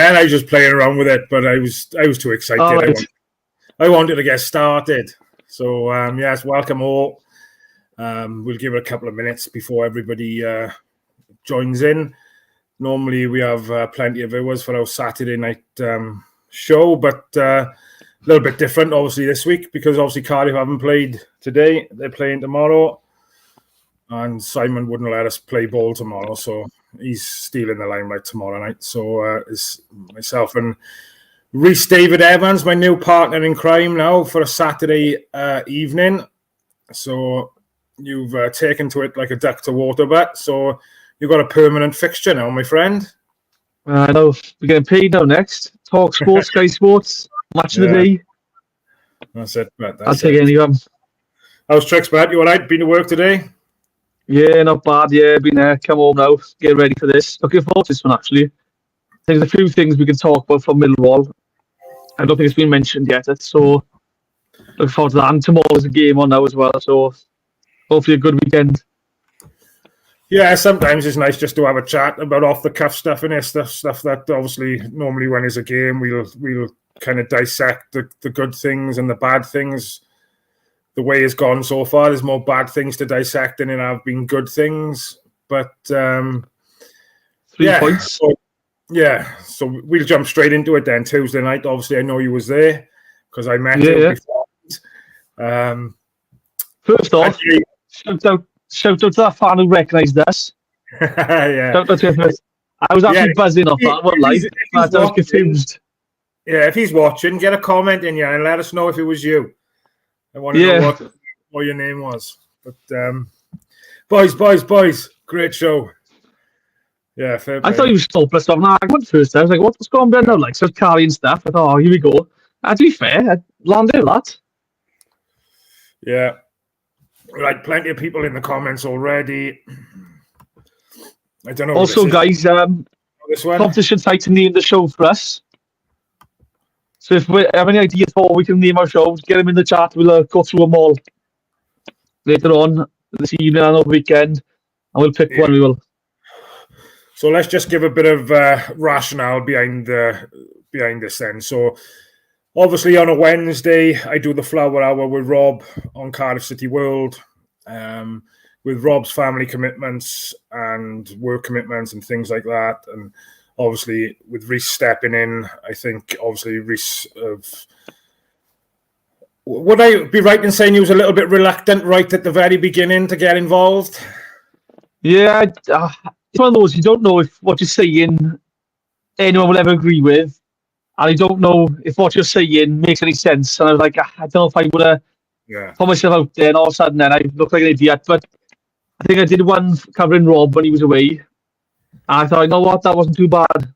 then I was just playing around with it, but I was too excited. Right. I wanted to get started. So yes, welcome all. We'll give it a couple of minutes before everybody joins in. Normally we have plenty of viewers for our Saturday night show, but a little bit different obviously this week because obviously Cardiff haven't played today. They're playing tomorrow, and Simon wouldn't let us play ball tomorrow, so he's stealing the limelight tomorrow night. So it's myself and Rhys David Evans, my new partner in crime now for a Saturday evening. So you've taken to it like a duck to water, but so you've got a permanent fixture now, my friend. I know. We're getting paid now next. Talk Sports, Sky Sports, Match of the Day. That's it, Matt. I'll take any of them. How's tricks, Matt? You all right? Been to work today? Yeah, not bad. Yeah, been there. Come home now. Get ready for this. Looking forward to this one, actually. There's a few things we can talk about from Millwall. I don't think it's been mentioned yet. So looking forward to that. And tomorrow's a game on now as well. So hopefully a good weekend. Yeah, sometimes it's nice just to have a chat about off-the-cuff stuff and stuff that obviously normally when there's a game we'll kind of dissect the good things and the bad things. The way it's gone so far, there's more bad things to dissect than there have been good things. But 3 points. So we'll jump straight into it then. Tuesday night, obviously, I know you was there because I met you before. First off, shout out to that fan who recognised us. Yeah. Shout out to him. I was actually buzzing off that one live, but I was confused. Yeah, if he's watching, get a comment in here and let us know if it was you. I want to know what your name was. But boys, great show. Yeah, fair play. I thought he was hopeless. I went first. I was like, what's going on now? Like, so carrying stuff. I thought, here we go. To be fair, I landed that. Yeah. Right, plenty of people in the comments already. I don't know. Also, guys, competition site to name the show for us. So if we have any ideas for what we can name our show, get them in the chat. We'll go through them all later on this evening and over the weekend, and we'll pick one. We will. So let's just give a bit of rationale behind this then. So obviously on a Wednesday, I do the Flower Hour with Rob on Cardiff City World. With Rob's family commitments and work commitments and things like that, and obviously with Rhys stepping in, I think obviously Rhys would I be right in saying he was a little bit reluctant right at the very beginning to get involved? Yeah, it's one of those, you don't know if what you're saying anyone will ever agree with, and you don't know if what you're saying makes any sense. And I was like, I don't know if I would have put myself out there, and all of a sudden then I look like an idiot. But I think I did one covering Rob when he was away. And I thought, you know what, that wasn't too bad.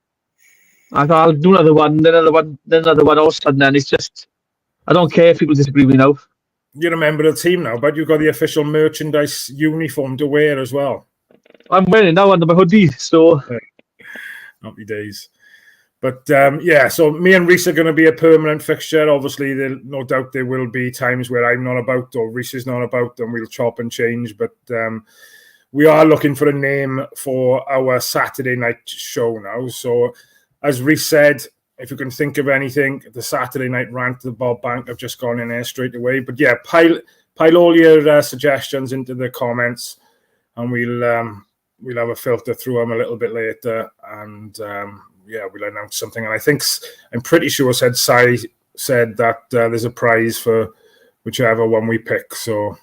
I thought I'll do another one, then another one, then another one. All of a sudden then it's just, I don't care if people disagree with me now. You're a member of the team now, but you've got the official merchandise uniform to wear as well. I'm wearing it now under my hoodie, so... Happy days. But so me and Rhys are going to be a permanent fixture. Obviously, no doubt there will be times where I'm not about or Rhys is not about, and we'll chop and change. But we are looking for a name for our Saturday night show now. So, as Rhys said, if you can think of anything, the Saturday night rant to the Bob Bank, I've just gone in there straight away. But yeah, pile all your suggestions into the comments, and we'll have a filter through them a little bit later, and we'll announce something. And I'm pretty sure said that there's a prize for whichever one we pick. So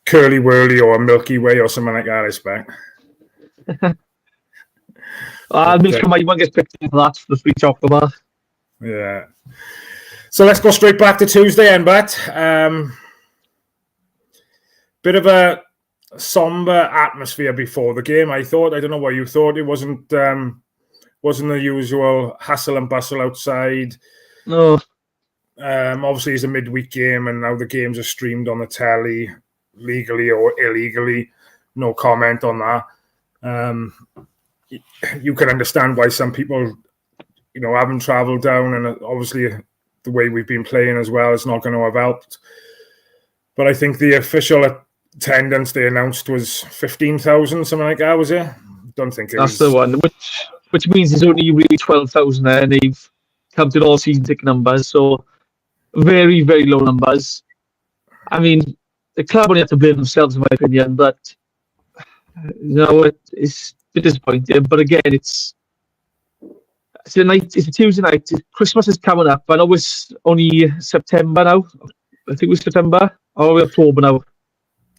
Curly Whirly or a Milky Way or something like that, I expect. Milky Way gets picked up for that, for the free chocolate bar. Yeah. So let's go straight back to Tuesday, and bit of a somber atmosphere before the game, I thought. I don't know what you thought. It wasn't the usual hustle and bustle outside. No. Obviously, it's a midweek game, and now the games are streamed on the telly, legally or illegally. No comment on that. You can understand why some people, haven't travelled down, and obviously the way we've been playing as well is not going to have helped. But I think the official attendance they announced was 15,000, something like that, was it? Don't think it was. That's the one. Which which means there's only really 12,000 there, and they've counted all season ticket numbers, so very, very low numbers. I mean, the club only have to blame themselves, in my opinion, but it's a bit disappointing. But again, it's a Tuesday night. Christmas is coming up. I know it's only September now. I think it was September. Or October now.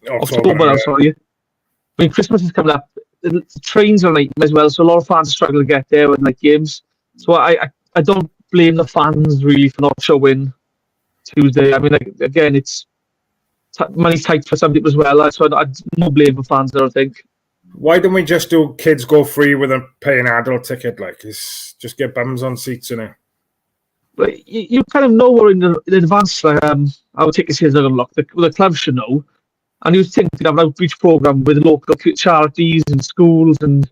October now, sorry. I mean, Christmas is coming up. The trains are late as well, so a lot of fans struggle to get there with night games. So I don't blame the fans really for not showing Tuesday. I mean, again, it's money's tight for some people as well. So I no blame for fans, I don't think. Why don't we just do kids go free with a pay an adult ticket? Like, just get bums on seats in it. But you kind of know in advance how ticket sales are going to look. The club should know. And you think they'd have an outreach program with local charities and schools and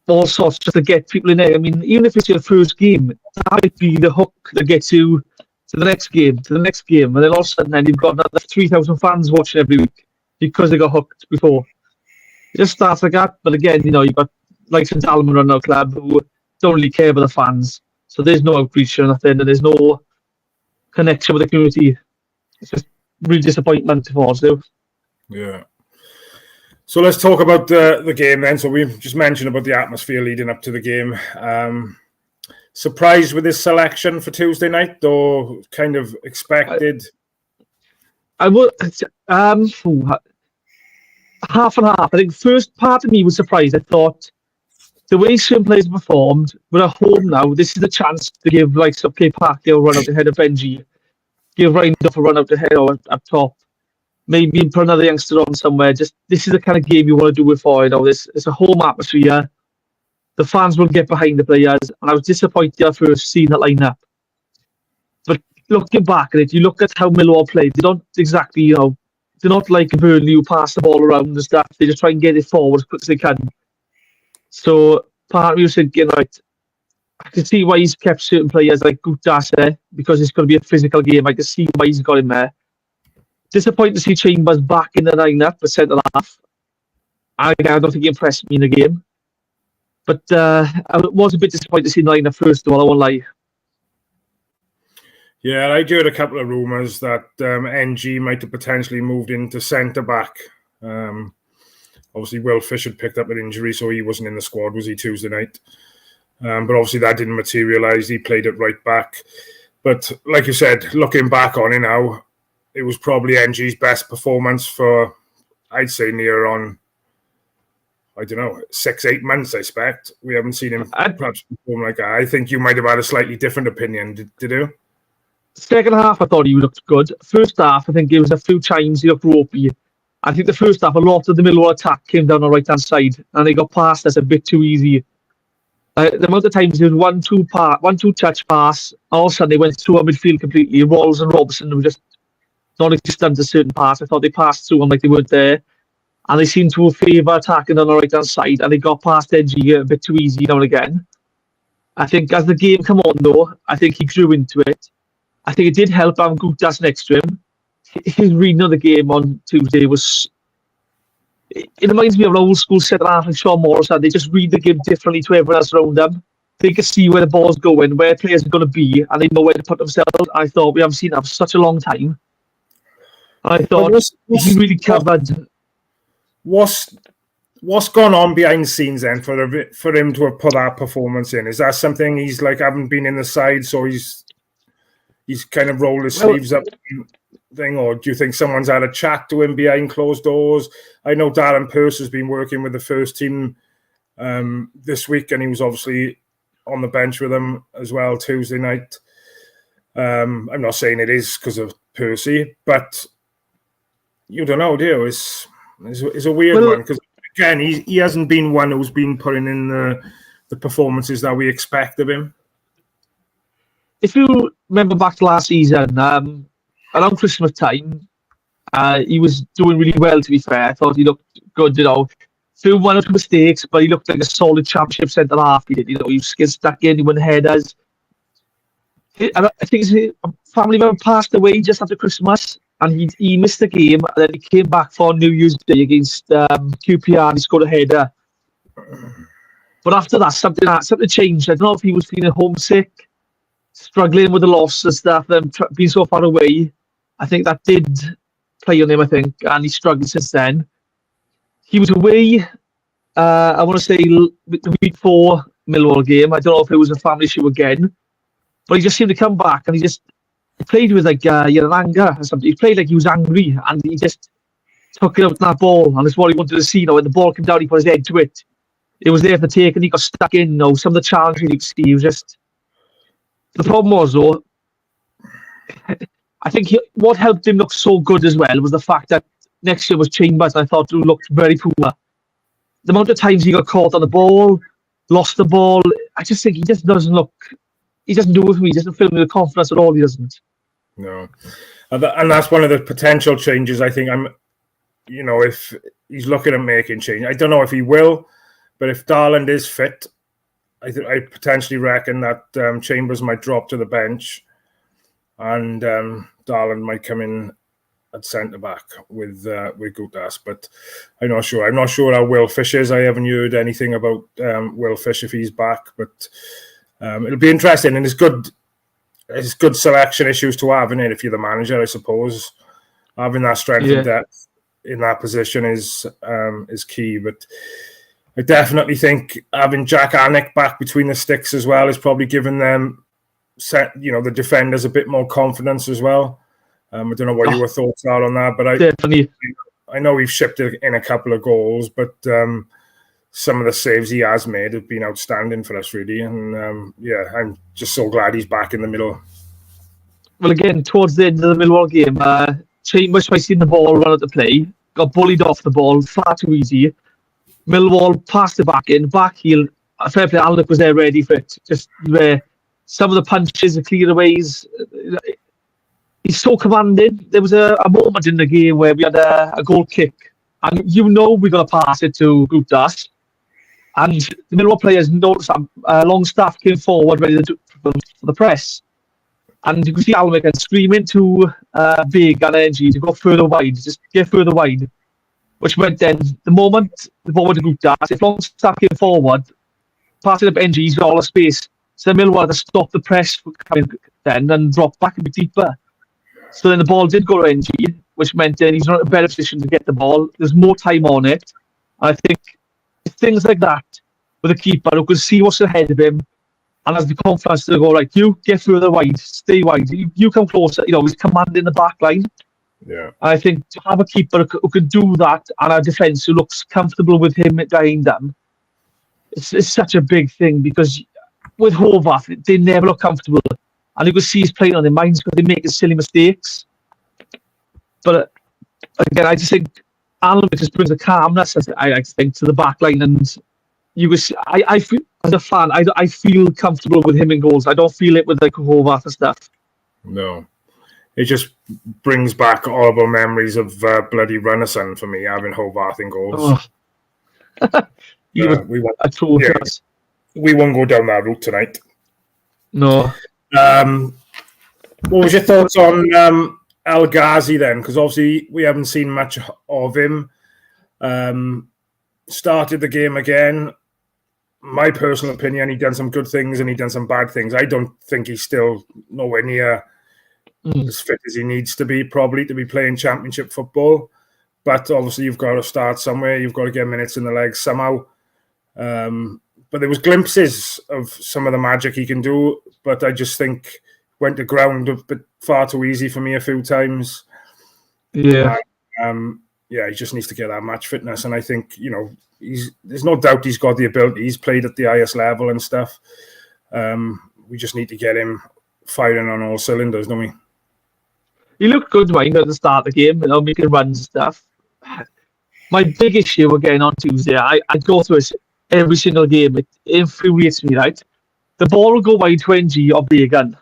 all sorts just to get people in there. I mean, even if it's your first game, that might be the hook that gets you to the next game, and then all of a sudden you've got another 3,000 fans watching every week because they got hooked before. It just starts like that. But again, you've got like of Dalman run our club who don't really care about the fans. So there's no outreach or nothing, and there's no connection with the community. It's just really disappointment for us, though. Yeah. So let's talk about the game then. So we've just mentioned about the atmosphere leading up to the game. Surprised with this selection for Tuesday night, or kind of expected? I would half and half. I think first part of me was surprised. I thought the way some players performed, we're at home now. This is the chance to give like Clay Parker a run out ahead of Benji, give Ryan Duff a run out ahead or up top. Maybe put another youngster on somewhere. Just this is the kind of game you want to do it for. It's a home atmosphere. The fans will get behind the players, and I was disappointed at first seeing that lineup. But looking back at it, you look at how Millwall played. They don't exactly, they're not like Burnley who pass the ball around and stuff. They just try and get it forward as quick as they can. So part of me was thinking, right, I can see why he's kept certain players like Gutas there because it's going to be a physical game. I can see why he's got him there. Disappointed to see Chambers back in the lineup for centre half. I don't think he impressed me in the game. But I was a bit disappointed to see the lineup first of all, I won't lie. Yeah, I heard a couple of rumours that NG might have potentially moved into centre back. Obviously, Will Fish had picked up an injury, so he wasn't in the squad, was he, Tuesday night? But obviously that didn't materialise. He played it right back. But like you said, looking back on it now, it was probably NG's best performance for, I'd say, near on, 6-8 months, I expect. We haven't seen him perhaps perform like that. I think you might have had a slightly different opinion. Did you? Second half, I thought he looked good. First half, I think there was a few times he looked ropey. I think the first half, a lot of the Millwall attack came down the right-hand side, and they got past us a bit too easy. The amount of times there was one-two touch pass, all of a sudden they went through our midfield completely. Rolls and Robertson were just non-existent to certain parts. I thought they passed through them like they weren't there. And they seemed to favour attacking on the right-hand side, and they got past NG a bit too easy now and again. I think as the game came on, though, I think he grew into it. I think it did help having Gutas next to him. His reading of the game on Tuesday was... It reminds me of an old school centre-half like Sean Morris. They just read the game differently to everyone else around them. They can see where the ball's going, where players are going to be, and they know where to put themselves. I thought we haven't seen that for such a long time. I thought he really covered... What's gone on behind the scenes then for him to have put that performance in? Is that something he's like haven't been in the side, so he's kind of rolled his sleeves up thing, or do you think someone's had a chat to him behind closed doors? I know Darren Pearce has been working with the first team this week, and he was obviously on the bench with them as well Tuesday night. I'm not saying it is because of Percy, but you don't know, do you? It's a weird one because, again, he hasn't been one who's been putting in the performances that we expect of him. If you remember back to last season, around Christmas time, he was doing really well, to be fair. I thought he looked good, through one or two mistakes, but he looked like a solid championship centre-half. He did, he was skill stuck in, he won headers. I think his family member passed away just after Christmas, and he missed the game, and then he came back for New Year's Day against QPR, and he scored a header. But after that, something changed. I don't know if he was feeling homesick, struggling with the loss and stuff, them being so far away. I think that did play on him, I think, and he struggled since then. He was away, I want to say, the week before Millwall game. I don't know if it was a family issue again, but he just seemed to come back and he played with like an anger or something. He played like he was angry and he just took it out in that ball, and that's what he wanted to see. When the ball came down, he put his head to it. It was there for the take and he got stuck in. Some of the challenges he could see, he was just... The problem was, though, I think what helped him look so good as well was the fact that next year was Chambers, and I thought he looked very poor. The amount of times he got caught on the ball, lost the ball, I just think he just doesn't look... He doesn't do it for me. He doesn't fill me with confidence at all. He doesn't. No. And that's one of the potential changes. I think if he's looking at making change. I don't know if he will, but if Darland is fit, I potentially reckon that Chambers might drop to the bench and Darland might come in at centre back with Gutas. But I'm not sure. I'm not sure how Will Fish is. I haven't heard anything about Will Fish if he's back. But it'll be interesting, and it's good selection issues to have, isn't it? If you're the manager, I suppose having that strength and depth in that position is key. But I definitely think having Jack Alnwick back between the sticks as well is probably giving them the defenders a bit more confidence as well. I don't know what your thoughts are on that, but definitely. I know we've shipped in a couple of goals, but some of the saves he has made have been outstanding for us, really. And I'm just so glad he's back in the middle. Well, again, towards the end of the Millwall game, Chambers twice seen the ball run out the play, got bullied off the ball far too easy. Millwall passed it back in, back heel. Fair play, Alnwick was there ready for it. Just where some of the punches, the clearaways, he's so commanding. There was a moment in the game where we had a goal kick, and we're going to pass it to Gutas. And the Millwall players noticed Longstaff came forward ready for the press. And you could see Alnwick screaming to Big and Energy to go further wide, just get further wide. Which meant then, the moment the ball went to Gutas, if Longstaff came forward, passing up Energy, he's got all the space. So Millwall had to stop the press then and drop back a bit deeper. So then the ball did go to Energy, which meant then he's not in a better position to get the ball. There's more time on it. And I think things like that with a keeper who can see what's ahead of him and has the confidence to go, right, you get further wide, stay wide, you come closer. He's commanding the back line. Yeah. And I think to have a keeper who can do that and a defence who looks comfortable with him behind them, it's such a big thing, because with Horvath, they never look comfortable. And you can see he's playing on their minds because they're making silly mistakes. But again, I just think Alnwick just brings a calmness, I think, to the back line. And you can see, I feel, as a fan, I feel comfortable with him in goals. I don't feel it with like Horvath and stuff. No. It just brings back horrible memories of bloody Renaissance for me, having Horvath in goals. Oh. We won't go down that route tonight. No. What was your thoughts on El Ghazi then? Because obviously we haven't seen much of him. Started the game again. My personal opinion, he done some good things and he done some bad things. I don't think he's still nowhere near as fit as he needs to be, probably, to be playing championship football. But obviously you've got to start somewhere. You've got to get minutes in the legs somehow. But there was glimpses of some of the magic he can do. But I just think went to ground a bit far too easy for me a few times. Yeah. He just needs to get that match fitness. And I think, there's no doubt he's got the ability. He's played at the highest level and stuff. We just need to get him firing on all cylinders, don't we? He looked good, Wayne, at the start of the game, making runs and stuff. My big issue again on Tuesday, I go through it every single game. It infuriates me, right? The ball will go wide to NG or Bagan.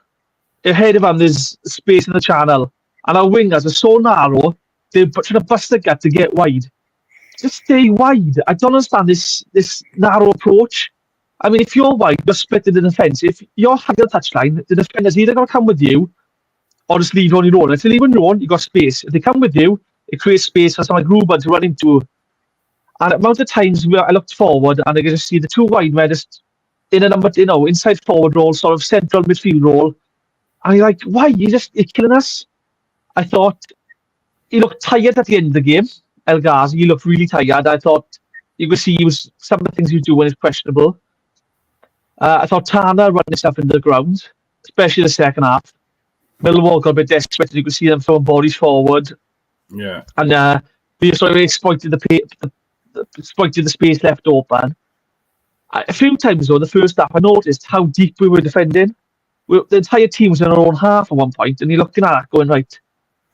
Ahead of him, there's space in the channel. And our wingers are so narrow, they're trying to bust the gut to get wide. Just stay wide. I don't understand this narrow approach. I mean, if you're wide, you're split in the defence. If you're high the touchline, the defender's either going to come with you or just leave you on your own. If they leave on your own, you've got space. If they come with you, it creates space for someone like Ruben to run into. And the amount of times where I looked forward and I could just see the two wide men just in a number, inside forward role, sort of central midfield role. And you're like, why? You're killing us. I thought he looked tired at the end of the game. El Ghazi, he looked really tired. I thought you could see some of the things he was doing is questionable. I thought Tana running himself into the ground, especially the second half. Millwall got a bit desperate. You could see them throwing bodies forward. Yeah. And they sort of exploited the space left open. A few times though, the first half, I noticed how deep we were defending. The entire team was in our own half at one point, and you're looking at that going, right,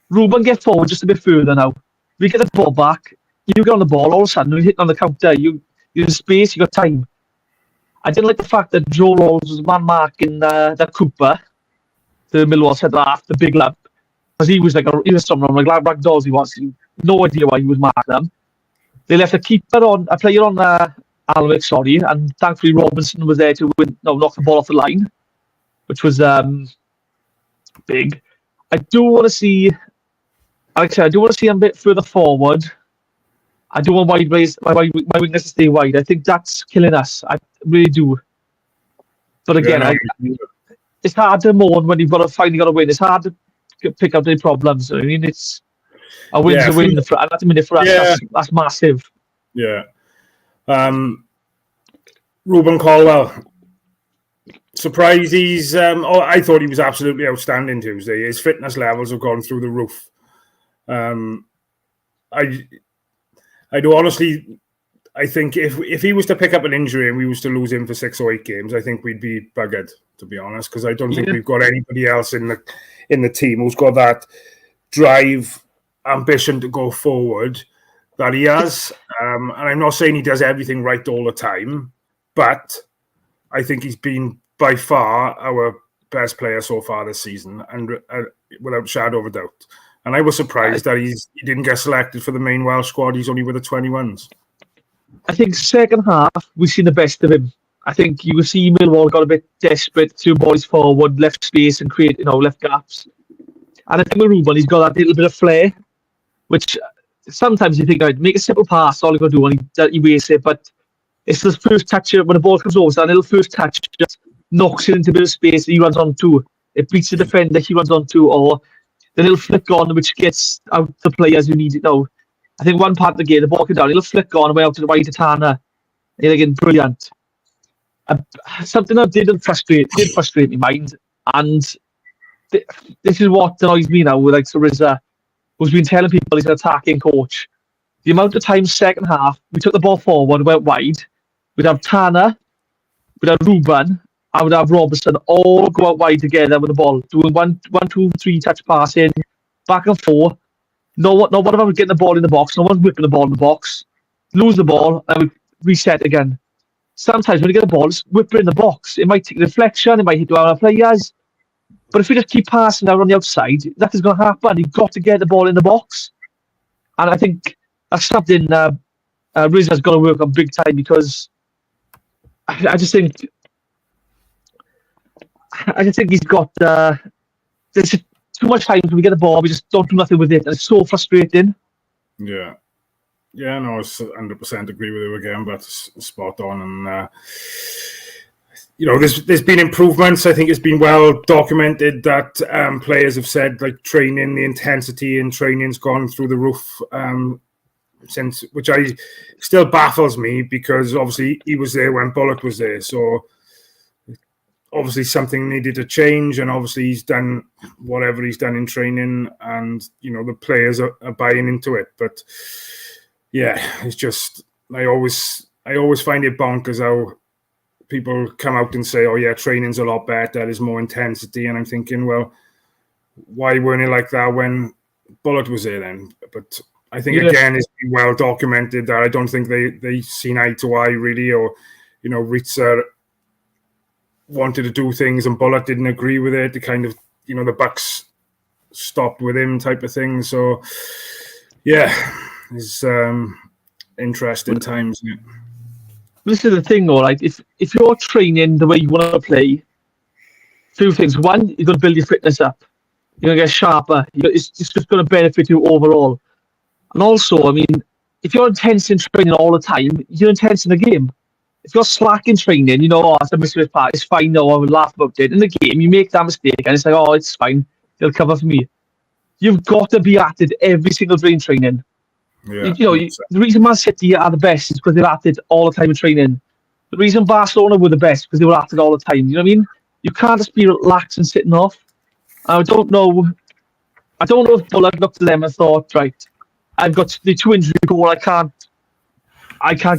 Ruben, get forward just a bit further now. We get the ball back, you get on the ball, all of a sudden, you're hitting on the counter, you're in space, you got time. I didn't like the fact that Joe Rawls was man marking that Cooper, the Millwall centre half, the big lad, because he was someone like ragdolls he was. No idea why he was marking them. They left a player on Alwick, and thankfully Robinson was there to knock the ball off the line, which was big. I do want to see, like I said, him a bit further forward. I do want my wingers to stay wide. I think that's killing us. I really do. But again, it's hard to moan when you've finally got to win. It's hard to pick up any problems. I mean, it's a win's a win. And that's a minute for us. That's massive. Yeah. Ruben Caldwell. Surprised he's. I thought he was absolutely outstanding Tuesday. His fitness levels have gone through the roof. I do honestly. I think if he was to pick up an injury and we was to lose him for 6 or 8 games, I think we'd be buggered, to be honest, because I don't think we've got anybody else in the team who's got that drive, ambition to go forward that he has. And I'm not saying he does everything right all the time, but I think he's been by far our best player so far this season, and without a shadow of a doubt. And I was surprised that he didn't get selected for the main Welsh squad. He's only with the 21s. I think second half, we've seen the best of him. I think you will see Millwall got a bit desperate to boys forward, left space and create, left gaps. And I think with Ruben, he's got that little bit of flair, which sometimes you think, make a simple pass, all you got to do, and he wastes it. But it's the first touch, when the ball comes over, so that little first touch just knocks it into a bit of space that he runs onto. It beats the defender he runs onto, or the little flick on, which gets out the players who need it now. I think one part of the game, the ball came down, a little flick on, and went out to the right to Tana. And again, brilliant. Something that did frustrate me, mind. And this is what annoys me now with Syriza, who's been telling people he's an attacking coach. The amount of times second half, we took the ball forward, went wide. We'd have Tana, we'd have Ruben, and we'd have Robertson all go out wide together with the ball, doing one, 2, 3 touch passing, back and forth. No one of them getting the ball in the box. No one's whipping the ball in the box. Lose the ball and we reset again. Sometimes when you get the ball, just whip it in the box. It might take a deflection. It might hit one of our players. But if we just keep passing out on the outside, nothing's going to happen. You've got to get the ball in the box. And I think that's something Rizza's got to work on big time, because I just think he's got there's too much time when we get the ball, we just don't do nothing with it, and it's so frustrating. Yeah, no, I 100% agree with you again, but spot on. And there's been improvements. I think it's been well documented that players have said, like, training, the intensity in training's gone through the roof. Which still baffles me, because obviously he was there when Bullock was there, so obviously something needed to change, and obviously he's done whatever he's done in training, and the players are buying into it. But yeah, it's just I always find it bonkers how people come out and say, oh yeah, training's a lot better, there's more intensity, and I'm thinking, well, why weren't it like that when Bullock was there then? But I think again, it's been well documented that I don't think they seen eye to eye really, or Ritzer wanted to do things and Bullock didn't agree with it. The kind of the Bucks stopped with him type of thing. So yeah, it's interesting times. Yeah. This is the thing, though. Like, if you're training the way you want to play, 2 things. One, you're going to build your fitness up. You're going to get sharper. It's just going to benefit you overall. And also, I mean, if you're intense in training all the time, you're intense in the game. If you're slack in training, you know, oh, it's a mistake part, it's fine, no, I will laugh about it. In the game, you make that mistake and it's like, oh, it's fine, they'll cover for me. You've got to be at it every single day in training. Yeah, the reason Man City are the best is because they're at it all the time in training. The reason Barcelona were the best because they were at it all the time. You know what I mean? You can't just be lax and sitting off. I don't know if Bullock looked at them and thought, right, I've got the 2 injury goal, I can't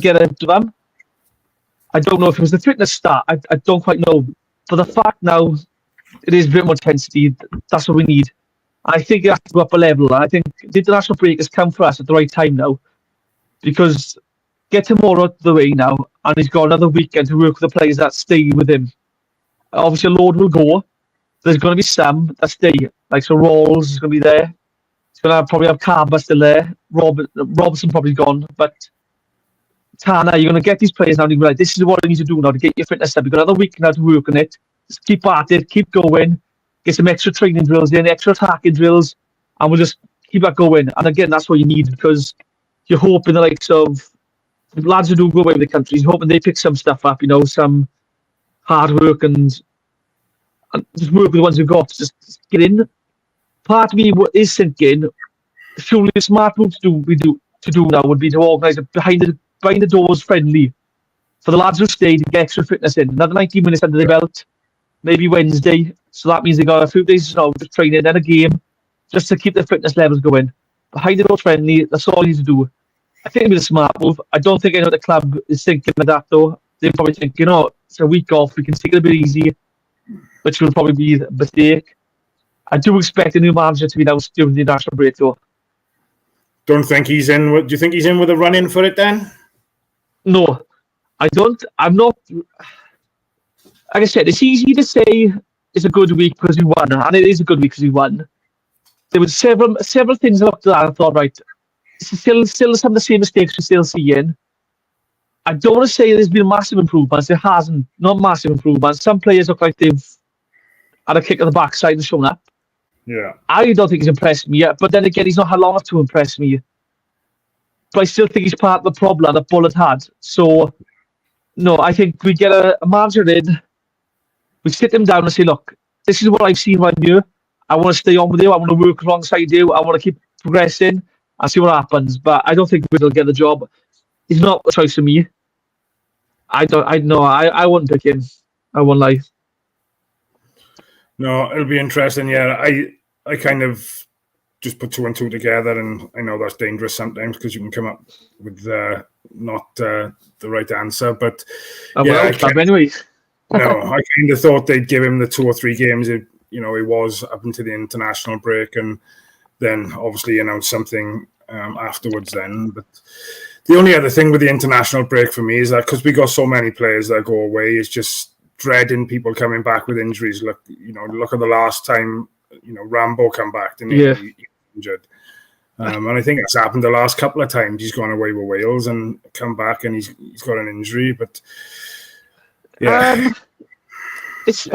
get into them. I don't know if it was the fitness start. I don't quite know. But the fact now, it is a bit more intensity. That's what we need. I think it has to go up a level. I think the international break has come for us at the right time now. Because get him all out of the way now, and he's got another weekend to work with the players that stay with him. Obviously, a load will go. There's going to be some that stay. Like, so Rawls is going to be there. He's going to probably have Carver still there. Robertson probably gone. But Tana, you're going to get these players now and you're like, this is what I need to do now to get your fitness up. You've got another week now to work on it. Just keep at it, keep going, get some extra training drills in, extra attacking drills, and we'll just keep that going. And again, that's what you need because you're hoping the likes of the lads who do go away with the countries, you're hoping they pick some stuff up, you know, some hard work and just work with the ones who've got, just get in. Part of me is thinking, surely a smart move to do now would be to organise a behind the doors friendly for the lads who stay to get extra fitness in. Another 90 minutes under their belt, maybe Wednesday. So that means they got a few days now to training, then a game, just to keep their fitness levels going. Behind the doors friendly, that's all you need to do. I think it'd be a smart move. I don't think anyone at the club is thinking like that though. They probably think, you know, it's a week off, we can take it a bit easy, which will probably be a mistake. I do expect a new manager to be announced during the international break though. Don't think he's in. Do you think he's in with a run-in for it then? No, I don't. I'm not. Like I said, it's easy to say it's a good week because we won, and it is a good week because we won. There were several things I looked at and I thought, right, still some of the same mistakes we're still seeing. I don't want to say there's been massive improvements. There hasn't, not massive improvements. Some players look like they've had a kick on the backside and shown up. Yeah. I don't think he's impressed me yet, but then again, he's not had long enough to impress me. But I still think he's part of the problem that Bullet had. So, no, I think we get a manager in, we sit him down and say, look, this is what I've seen right here. I want to stay on with you. I want to work alongside you. I want to keep progressing and see what happens. But I don't think we'll get the job. He's not a choice for me. I wouldn't pick him. I won't lie. No, it'll be interesting. Yeah, I kind of just put 2 and 2 together, and I know that's dangerous sometimes because you can come up with not the right answer. But anyway. No, I kind of thought they'd give him the 2 or 3 games. He was up into the international break, and then obviously announced something afterwards. Then, but the only other thing with the international break for me is that because we got so many players that go away, it's just dreading people coming back with injuries. Look at the last time, Rambo come back, didn't he? Yeah. He injured. And I think it's happened the last couple of times. He's gone away with Wales and come back and he's got an injury. But yeah. It's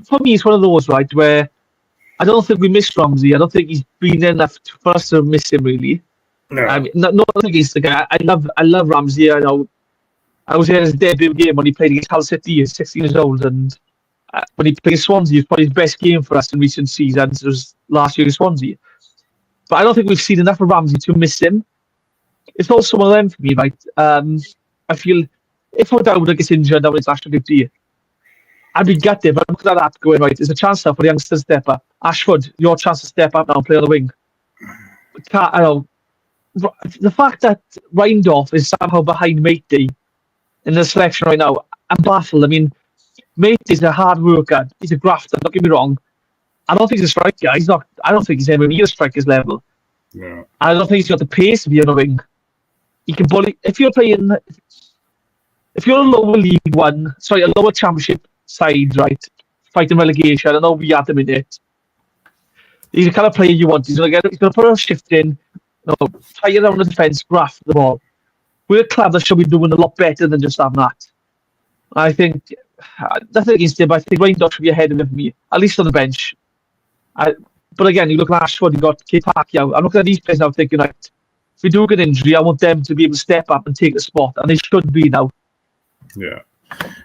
for me, it's one of those, right, where I don't think we miss Ramsey. I don't think he's been enough for us to miss him, really. No. I mean, not against the guy. I love Ramsey. I know. I was at his debut game when he played against Hull City. He's 16 years old, and when he played against Swansea, it was probably his best game for us in recent seasons. It was last year against Swansea. But I don't think we've seen enough of Ramsey to miss him. It's also one of them for me, right? I feel if O'Dowd gets injured now in international duty, I'd be gutted. But look at that going, right, there's a chance now for the youngsters to step up. Ashford, your chance to step up now and play on the wing. The fact that Reindorf is somehow behind Matey in the selection right now, I'm baffled. I mean, Matey's a hard worker. He's a grafter, don't get me wrong. I don't think he's a striker. I don't think he's anywhere near striker's level. Yeah. I don't think he's got the pace to be on the wing. He can bully. If you're a lower championship side, right, fighting relegation, I know we had them in it. He's the kind of player you want. He's going to put a shift in, tie around the defence, graft the ball. We're a club that should be doing a lot better than just having that. I think nothing against him, but I think Reindorf should be ahead of him for me, at least on the bench. But again, you look at Ashford, you got K. Pacquiao. I'm looking at these players now thinking, right, we do get injury, I want them to be able to step up and take the spot, and they should be now. Yeah,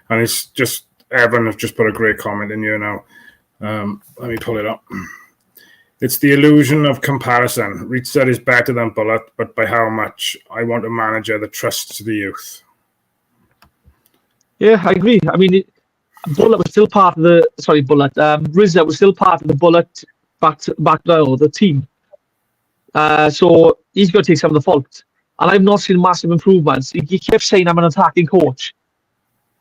and it's just Evan have just put a great comment in here now. Let me pull it up. It's the illusion of comparison. Reed said is better than Bullet, but by how much? I want a manager that trusts the youth. Yeah, I agree. I mean, Bullet was still part of the... Sorry, Bullet. Rizza was still part of the Bullet back now, the team. So he's got to take some of the fault. And I've not seen massive improvements. He kept saying I'm an attacking coach.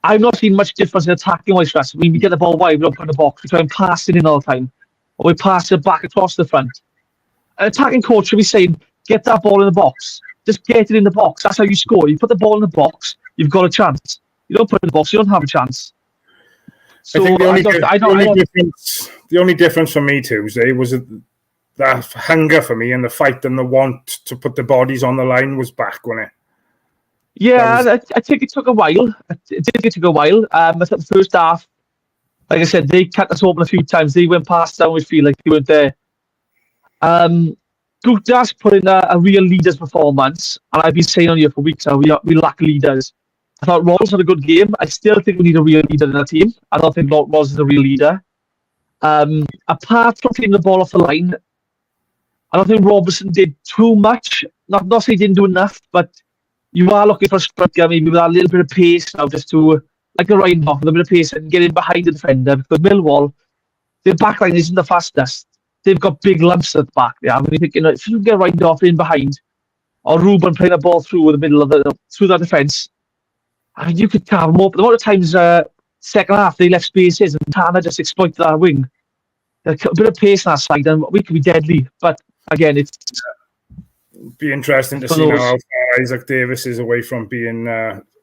I've not seen much difference in attacking-wise for us. I mean, we get the ball wide, we don't put in the box. We try and pass it in all the time. Or we pass it back across the front. An attacking coach should be saying, get that ball in the box. Just get it in the box. That's how you score. You put the ball in the box, you've got a chance. You don't put it in the box, you don't have a chance. So I think the only difference for me, Tuesday, was that hunger for me and the fight and the want to put the bodies on the line was back, wasn't it? Yeah, I think it took a while. It did take a while. I thought the first half, like I said, they cut us open a few times. They went past down. We feel like they weren't there. Gupta's put in a real leader's performance, and I've been saying on here for weeks now, we lack leaders. I thought Rawls had a good game. I still think we need a real leader in our team. I don't think Rawls is a real leader. Apart from taking the ball off the line, I don't think Robertson did too much. Not saying he didn't do enough, but you are looking for a striker maybe with a little bit of pace now, just to, like a Ryan off with a bit of pace and get in behind the defender, because Millwall, their backline isn't the fastest. They've got big lumps at the back. Yeah, I mean, if you can get Ryan off in behind, or Ruben playing a ball through the middle of through that defence, I mean, you could carve them up. A lot of times, second half, they left spaces and Tana just exploited that wing. A bit of pace on that side, and we could be deadly. But again, it's be interesting to see now how far Isaac Davis is away from being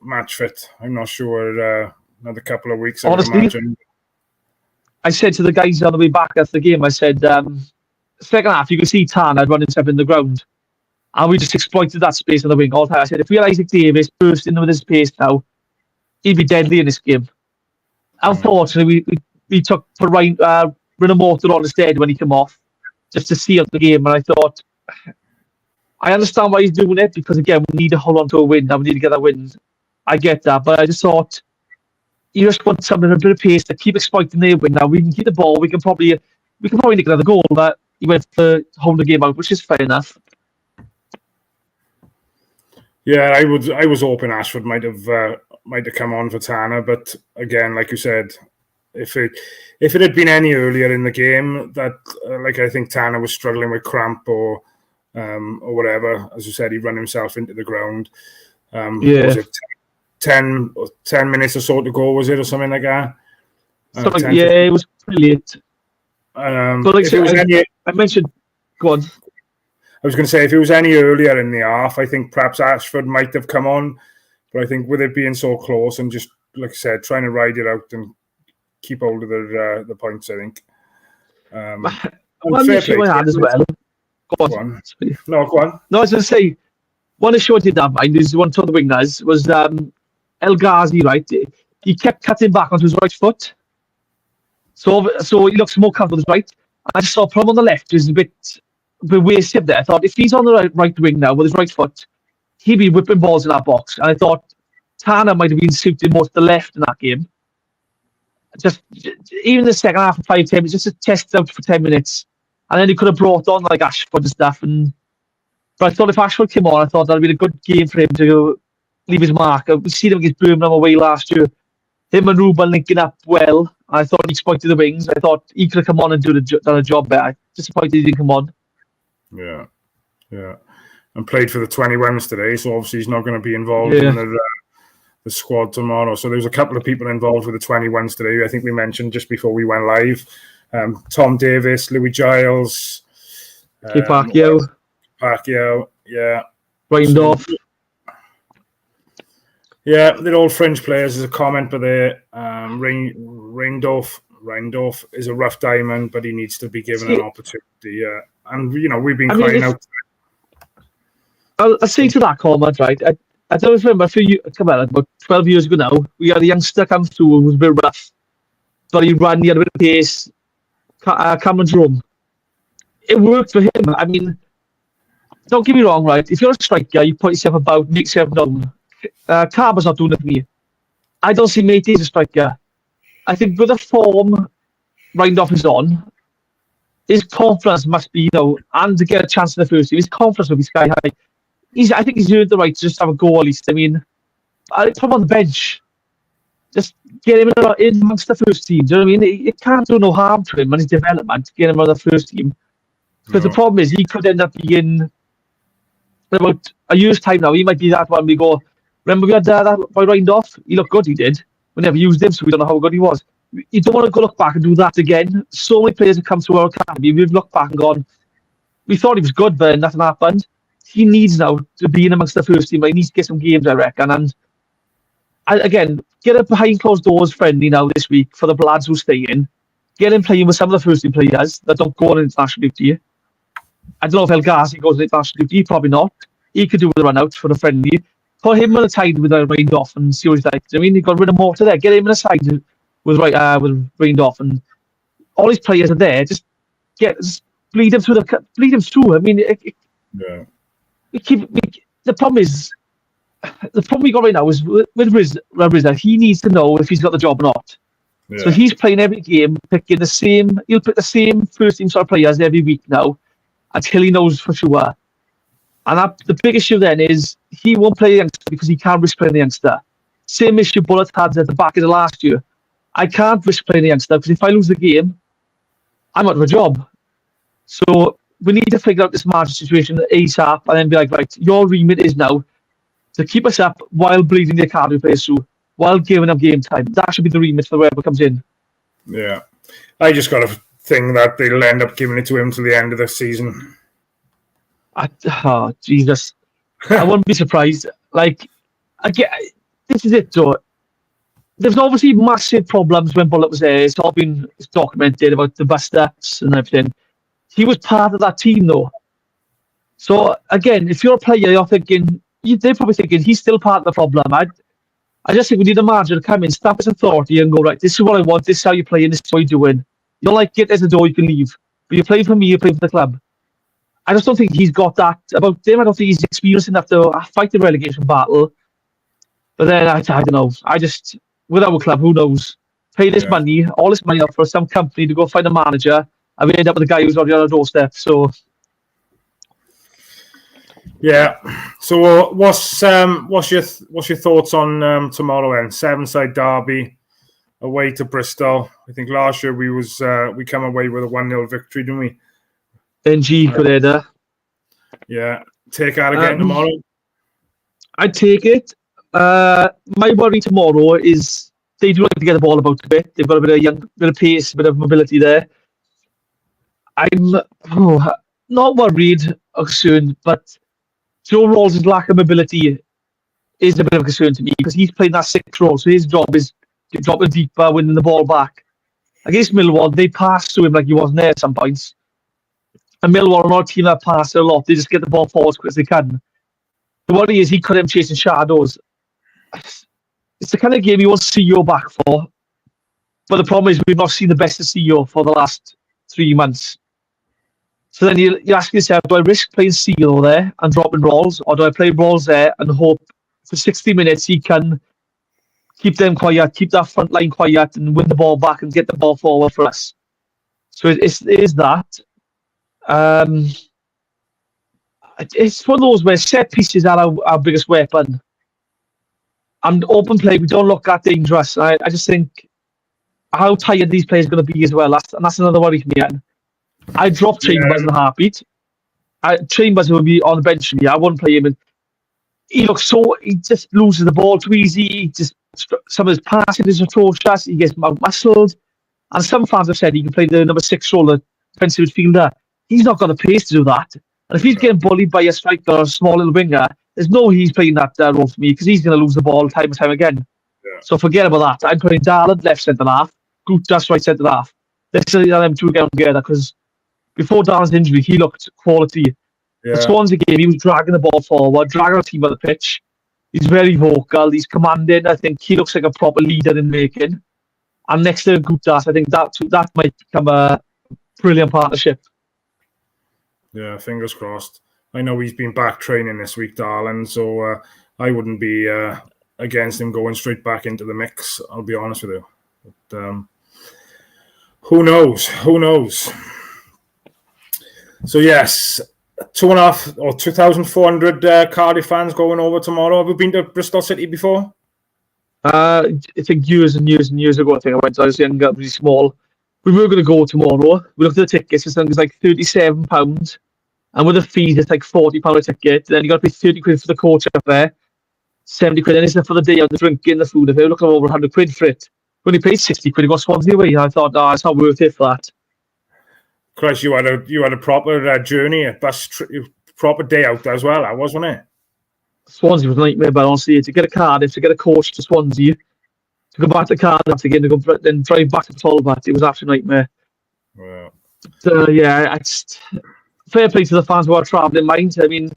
match fit. I'm not sure. Another couple of weeks, honestly, I would imagine. I said to the guys on the way back after the game, I said, second half, you could see Tana running stuff in the ground. And we just exploited that space on the wing all the time. I said, if we had Isaac Davis burst in with his pace now, he'd be deadly in this game. Unfortunately, we took for Ryan Renamoto on instead when he came off, just to see out the game. And I thought, I understand why he's doing it, because again, we need to hold on to a win. And we need to get that win. I get that, but I just thought you just want something, a bit of pace to keep exploiting their win. Now we can keep the ball. We can probably nick another goal, but he went to hold the game out, which is fair enough. Yeah, I was hoping Ashford might have come on for Tana, but again, like you said, if it had been any earlier in the game, that like I think Tana was struggling with cramp or whatever. As you said, he ran himself into the ground. Was it 10 minutes or so to go? Was it or something like that? It was pretty late. So like I mentioned, go on. I was going to say, if it was any earlier in the half, I think perhaps Ashford might have come on. But I think with it being so close and just, like I said, trying to ride it out and keep hold of the points, I think. One issue I had as well. Go on. No, go on. No, I was going to say, one issue I did have mind is one of the wingers was El Ghazi, right? He kept cutting back onto his right foot. So he looks more comfortable with his right. I just saw a problem on the left, which is a bit wasted there. I thought if he's on the right wing now with his right foot, he'd be whipping balls in that box. And I thought Tana might have been suited more to the left in that game. Just even the second half of 5-10 minutes, just to test out for 10 minutes. And then he could have brought on like Ashford and stuff. But I thought if Ashford came on, I thought that would be a good game for him to leave his mark. We see him against Birmingham away last year. Him and Ruben linking up well. I thought he exploited the wings. I thought he could have come on and done a job better. Disappointed he didn't come on. Yeah. And played for the 21s today, so obviously he's not going to be involved in the squad tomorrow. So there's a couple of people involved with the 21s today. I think we mentioned just before we went live. Tom Davis, Louis Giles, Pacquiao, yeah. Reindorf. Yeah, they're all fringe players. There's a comment by there. Reindorf is a rough diamond, but he needs to be given an opportunity. And, we've been crying out. I'll say to that comment, right? I don't remember about 12 years ago now, we had a youngster come through who was a bit rough. But he ran, he had a bit of pace. Cameron's room. It worked for him. I mean, don't get me wrong, right? If you're a striker, you put yourself about, make yourself known. Carver's not doing it for me. I don't see Matey as a striker. I think with the form Rindolph is on, his confidence must be, and to get a chance in the first team, his confidence will be sky high. I think he's earned the right to just have a go at least. I mean, I put him on the bench. Just get him in amongst the first team. Do you know what I mean? It can't do no harm to him and his development to get him on the first team. Because the problem is he could end up being, in about a year's time now, he might be that one we go, remember we had that boy Rindolph? He looked good, he did. We never used him, so we don't know how good he was. You don't want to go look back and do that again. So many players have come through our academy, we've looked back and gone, we thought he was good, but nothing happened. He needs now to be in amongst the first team. He needs to get some games, I reckon. And again, get a behind closed doors friendly now this week for the lads who stay in. Get him playing with some of the first team players that don't go on international duty. I don't know if El Ghazi goes on international duty, probably not. He could do with a run out for the friendly. Put him on a side with Rindolph and see what he's like. I mean, you've got rid of Mortar there. Get him on a side with Rindolph, and all his players are there. Just bleed him through. I mean, the problem is, the problem we got right now is with Rizza, he needs to know if he's got the job or not. Yeah. So he's playing every game, picking he'll pick the same first team sort of players every week now until he knows for sure. And the big issue then is he won't play the youngster because he can't risk playing the youngster. Same issue Bullet had at the back of the last year. I can't risk playing the youngster because if I lose the game, I'm out of a job. So we need to figure out this margin situation ASAP and then be like, right, your remit is now to keep us up while bleeding the academy players through, while giving them game time. That should be the remit for whoever comes in. Yeah. I just got a thing that they'll end up giving it to him to the end of the season. Jesus. I wouldn't be surprised. Like, again, this is it, though. There's obviously massive problems when Bullet was there. It's all been documented about the bus steps and everything. He was part of that team, though. So, again, if you're a player, you're thinking, they're probably thinking he's still part of the problem. I just think we need a manager to come in, stamp his authority and go, right, this is what I want, this is how you're playing, this is what you're doing. You're like, get there's a door, you can leave. But you're playing for me, you're playing for the club. I just don't think he's got that about him. I don't think he's experienced enough to fight the relegation battle. But then, I don't know. With our club, who knows? Pay this money, all this money up for some company to go find a manager, and we end up with a guy who's already on our doorstep. So, yeah. So, what's your thoughts on tomorrow then? 7-side derby away to Bristol. I think last year we come away with a 1-0 victory, didn't we? NG Correda. Yeah. Take that again tomorrow. I'd take it. My worry tomorrow is they do like to get the ball about a bit. They've got a bit of pace, a bit of mobility there. I'm not worried or concerned, but Joe Rawls' lack of mobility is a bit of a concern to me because he's playing that 6th role, so his job is dropping deeper, winning the ball back. Against Millwall, they passed to him like he wasn't there at some points. And Millwall are not a team that pass a lot. They just get the ball forward as quick as they can. The worry is he could have chasing shadows. It's the kind of game you want CEO back for. But the problem is we've not seen the best of CEO for the last 3 months. So then you ask yourself, do I risk playing CEO there and dropping Rawls? Or do I play Rawls there and hope for 60 minutes he can keep them quiet, keep that front line quiet and win the ball back and get the ball forward for us? So it is that. It's one of those where set pieces are our biggest weapon. And open play, we don't look that dangerous. I just think how tired these players are going to be as well. That's another worry for me. I drop Chambers in a heartbeat. Chambers will be on the bench for me. I wouldn't play him. He just loses the ball too easy. Some of his passing is atrocious. He gets muscled. And some fans have said he can play the number 6 role, the defensive midfielder. He's not got the pace to do that. And if he's getting bullied by a striker or a small little winger, there's no way he's playing that role for me because he's going to lose the ball time and time again. Yeah. So forget about that. I'm putting Darland left centre half, Gutas right centre half. Let's see them two get together because before Darland's injury, he looked quality. Yeah. The Swansea game, he was dragging the ball forward, dragging the team on the pitch. He's very vocal. He's commanding. I think he looks like a proper leader in making. And next to Gutas, I think that might become a brilliant partnership. Yeah, fingers crossed. I know he's been back training this week, darling, so I wouldn't be against him going straight back into the mix, I'll be honest with you. But, who knows? Who knows? So, yes, 2,400 Cardiff fans going over tomorrow. Have you been to Bristol City before? I think years and years and years ago, I was younger, really small. We were going to go tomorrow. We looked at the tickets, it was like £37. And with the fees, it's like £40 a ticket. Then you got to pay 30 quid for the coach up there, 70 quid. And it's for the day of the drinking, the food. If you're looking over 100 quid for it, we only paid 60 quid to go Swansea away. I thought, it's not worth it for that. Christ, you had a proper journey, a proper day out as well, wasn't it? Swansea was a nightmare, but honestly, to get a Cardiff, to get a coach to Swansea, to go back to Cardiff again, to go then drive back to Talbot, it was absolute nightmare. Wow. But, fair play to the fans who are travelling. Mind, I mean,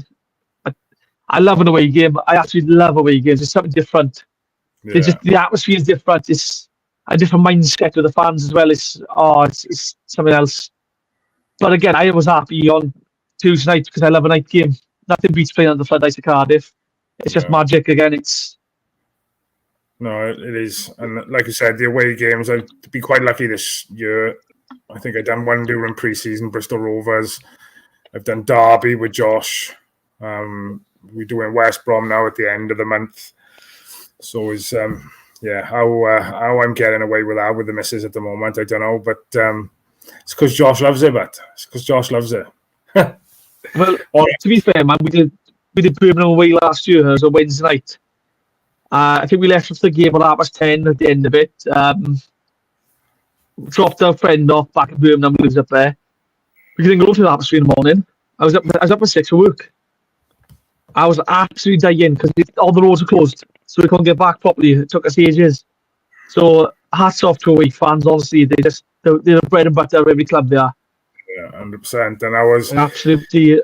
I love an away game. I absolutely love away games. It's something different. Yeah. The atmosphere is different. It's a different mindset with the fans as well. It's something else. But again, I was happy on Tuesday night because I love a night game. Nothing beats playing on the floodlights of Cardiff. It's just magic again. No, it is. And like I said, the away games, I'd be quite lucky this year. I think I've done one during pre-season, Bristol Rovers. I've done Derby with Josh. We're doing West Brom now at the end of the month. So how I'm getting away with that with the missus at the moment, I don't know. But it's because Josh loves it, Well, to be fair, man, we did Birmingham away last year. It was a Wednesday night. I think we left after the game at 10:30 at the end of it. Dropped our friend off back in Birmingham. He lives up there. We didn't go to the atmosphere in the morning. I was up at 6 for work. I was absolutely dying because all the roads were closed, so we couldn't get back properly. It took us ages. So hats off to away fans. Honestly, they're the bread and butter of every club they are. Yeah, 100%. And I was absolutely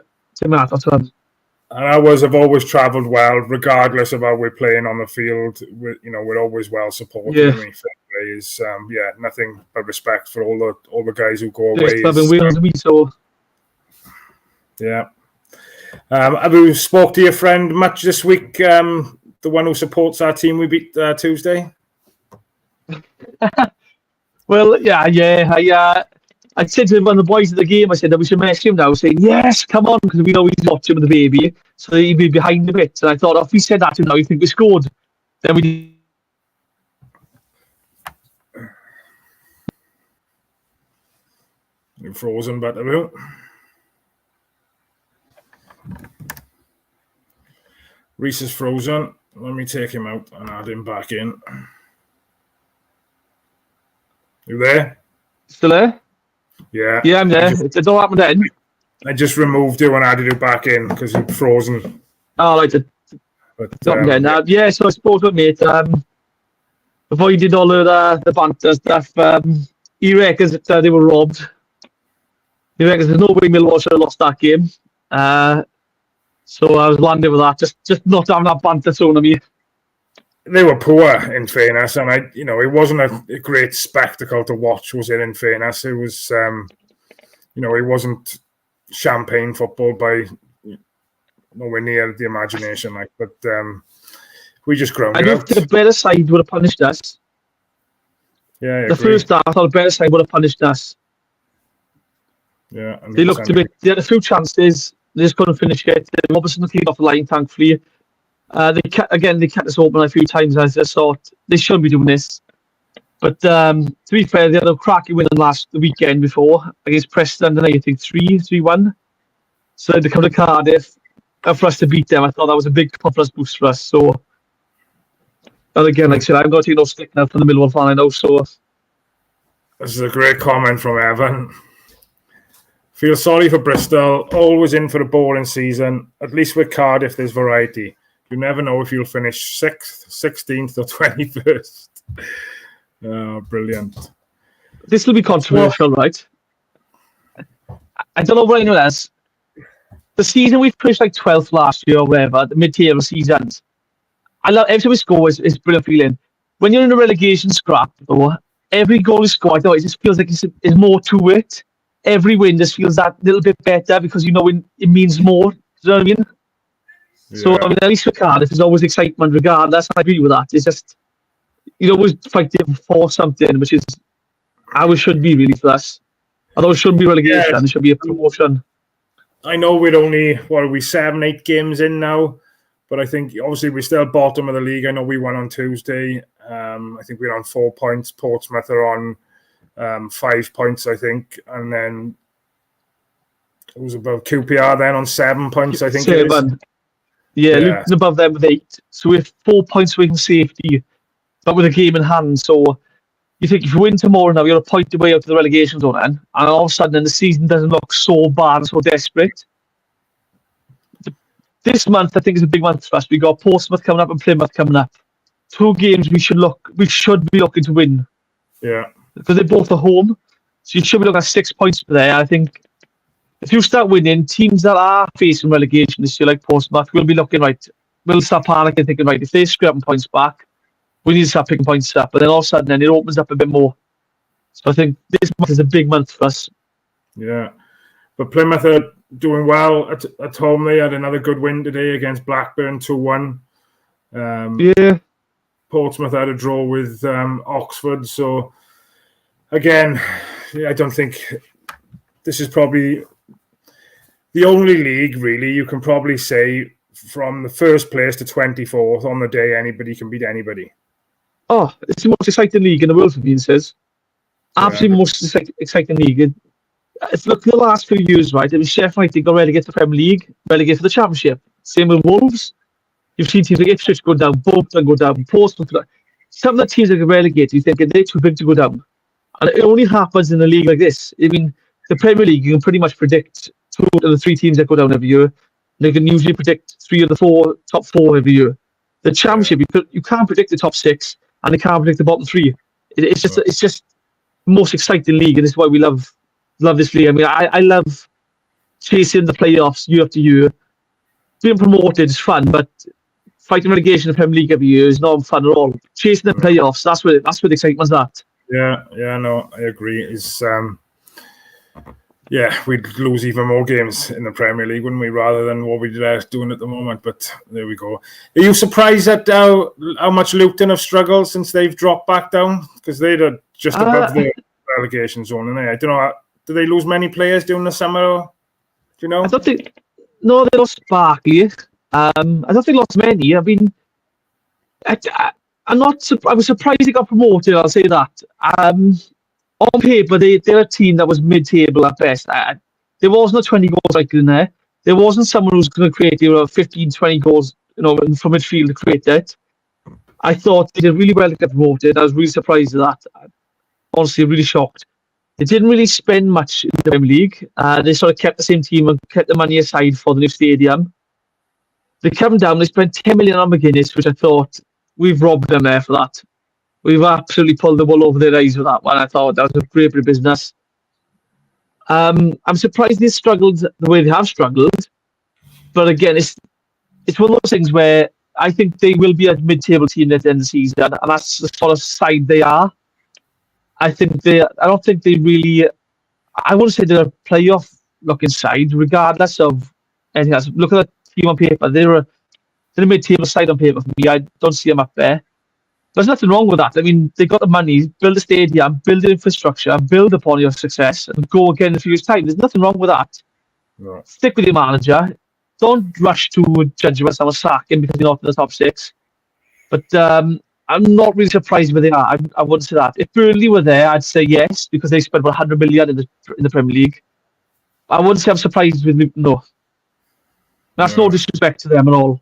ours have always travelled well, regardless of how we're playing on the field. We're always well supported. Yeah. I mean, is nothing but respect for all the guys who go away. Yeah. Have you spoke to your friend much this week? The one who supports our team we beat Tuesday. Well, I said to one of the boys at the game, I said that we should message him now, saying, yes, come on, because we know he's watching with the baby, so he'd be behind a bit. And I thought, if we said that to him now, he'd think we scored. Then we... You're frozen, but about. Reese is frozen. Let me take him out and add him back in. You there? Still there? Yeah. Yeah, I'm there. It all happened then. I just removed you and added you back in because you're frozen. Oh, right. So I suppose with mate, before you did all of the banter stuff, he reckons that they were robbed. He reckons there's no way Millwall should have lost that game. So I was landing with that, just not having that banter thrown at me. They were poor, in fairness, and it wasn't a great spectacle to watch, was it? In fairness, it was, it wasn't champagne football by nowhere near the imagination, but we just ground it out. I think the better side would have punished us. Yeah, the first half, I thought the better side would have punished us. Yeah, 100%. They looked a bit. They had a few chances. They just couldn't finish it. Robertson cleared off the line, thankfully. They kept us open a few times. I just thought they shouldn't be doing this. But to be fair, they had a cracking win the weekend before against Preston, and I think 3-1. So they come to Cardiff, and for us to beat them, I thought that was a big confidence boost for us. So, and again, like I said, I'm going to take no stick now from the Millwall fan, I know. So, this is a great comment from Evan. Feel sorry for Bristol. Always in for a boring season. At least with Cardiff, there's variety. You never know if you'll finish 6th, 16th, or 21st. Oh, brilliant. This will be controversial, right? I don't know what anyone else. The season we finished like 12th last year or whatever, the mid-table seasons. I love every time we score is brilliant feeling. When you're in a relegation scrap, though, every goal you score, I thought it just feels like there's more to it. Every win just feels that little bit better because it means more you know what I mean? Yeah. So, I mean, at least for Cardiff, there's always excitement regardless. I agree with that. It's just, you're always fighting for something, which is how it should be really for us. Although it shouldn't be relegation, Yeah. it should be a promotion. I know we're only, what are we, 7-8 games in now? But I think, obviously, we're still bottom of the league. I know we won on Tuesday. I think we're on 4 points. Portsmouth are on 5 points, I think. And then it was about QPR then on 7 points, I think it is. Yeah, Luton above them with 8. So we're 4 points away from safety, but with a game in hand. So you think if you win tomorrow now, you're a point away out of the relegation zone then, and all of a sudden then the season doesn't look so bad and so desperate. This month, I think, is a big month for us. We got Portsmouth coming up and Plymouth coming up. 2 games we should be looking to win. Yeah. Because they're both at home. So you should be looking at 6 points per there. I think if you start winning, teams that are facing relegation this year, like Portsmouth, will be looking right. We'll start panicking, thinking, right, if they're scrapping points back, we need to start picking points up. But then all of a sudden, then it opens up a bit more. So I think this month is a big month for us. Yeah. But Plymouth are doing well at home. They had another good win today against Blackburn, 2-1. Yeah. Portsmouth had a draw with Oxford. So, again, I don't think this is probably the only league, really, you can probably say from the first place to 24th on the day, anybody can beat anybody. Oh, it's the most exciting league in the world, for me, says. Absolutely most exciting league. If look at the last few years, right? It was Sheffield United got relegated to the Premier League, relegated to the Championship. Same with Wolves. You've seen teams like Ipswich go down, Bolton go down, Portsmouth. Some of the teams that get relegated, you think they're too big to go down. And it only happens in a league like this. I mean, the Premier League, you can pretty much predict 2 of the 3 teams that go down every year. You can usually predict 3 of the top 4 every year. The Championship, you can't predict the top 6, and you can't predict the bottom 3. It's just the most exciting league, and this is why we love this league. I mean, I love chasing the playoffs year after year. Being promoted is fun, but fighting relegation in the Premier League every year is not fun at all. Chasing the playoffs, that's where the excitement's at. Yeah, no, I agree. We'd lose even more games in the Premier League, wouldn't we, rather than what we're doing at the moment. But there we go. Are you surprised at how much Luton have struggled since they've dropped back down? Because they're just above the relegation zone, and I don't know. Do they lose many players during the summer? Do you know? I don't think. No, they lost Barkley. I don't think they lost many. I mean, I'm not. I was surprised they got promoted. I'll say that. On paper, they're a team that was mid-table at best. There wasn't a 20 goals like in there. There wasn't someone who was going to create 15, 20 goals, from midfield to create that. I thought they did really well to get promoted. I was really surprised at that. Honestly, really shocked. They didn't really spend much in the Premier League. They sort of kept the same team and kept the money aside for the new stadium. They come down, they spent 10 million on McGuinness, which I thought we've robbed them there for that. We've absolutely pulled the wool over their eyes with that one. I thought that was a great bit of business. I'm surprised they struggled the way they have struggled. But again, it's one of those things where I think they will be a mid-table team at the end of the season, and that's the sort of side they are. I don't think they really. I wouldn't say they're a playoff-looking side, regardless of anything else. Look at the team on paper; they're a mid-table side on paper for me. I don't see them up there. There's nothing wrong with that. I mean, they got the money, build a stadium, build the infrastructure, build upon your success, and go again in a few years' time. There's nothing wrong with that. No. Stick with your manager. Don't rush to judge about someone sacking because you're not in the top 6. But I'm not really surprised where they are. I wouldn't say that. If Burnley were there, I'd say yes, because they spent about 100 million in the Premier League. I wouldn't say I'm surprised with Luton, no. That's no disrespect to them at all.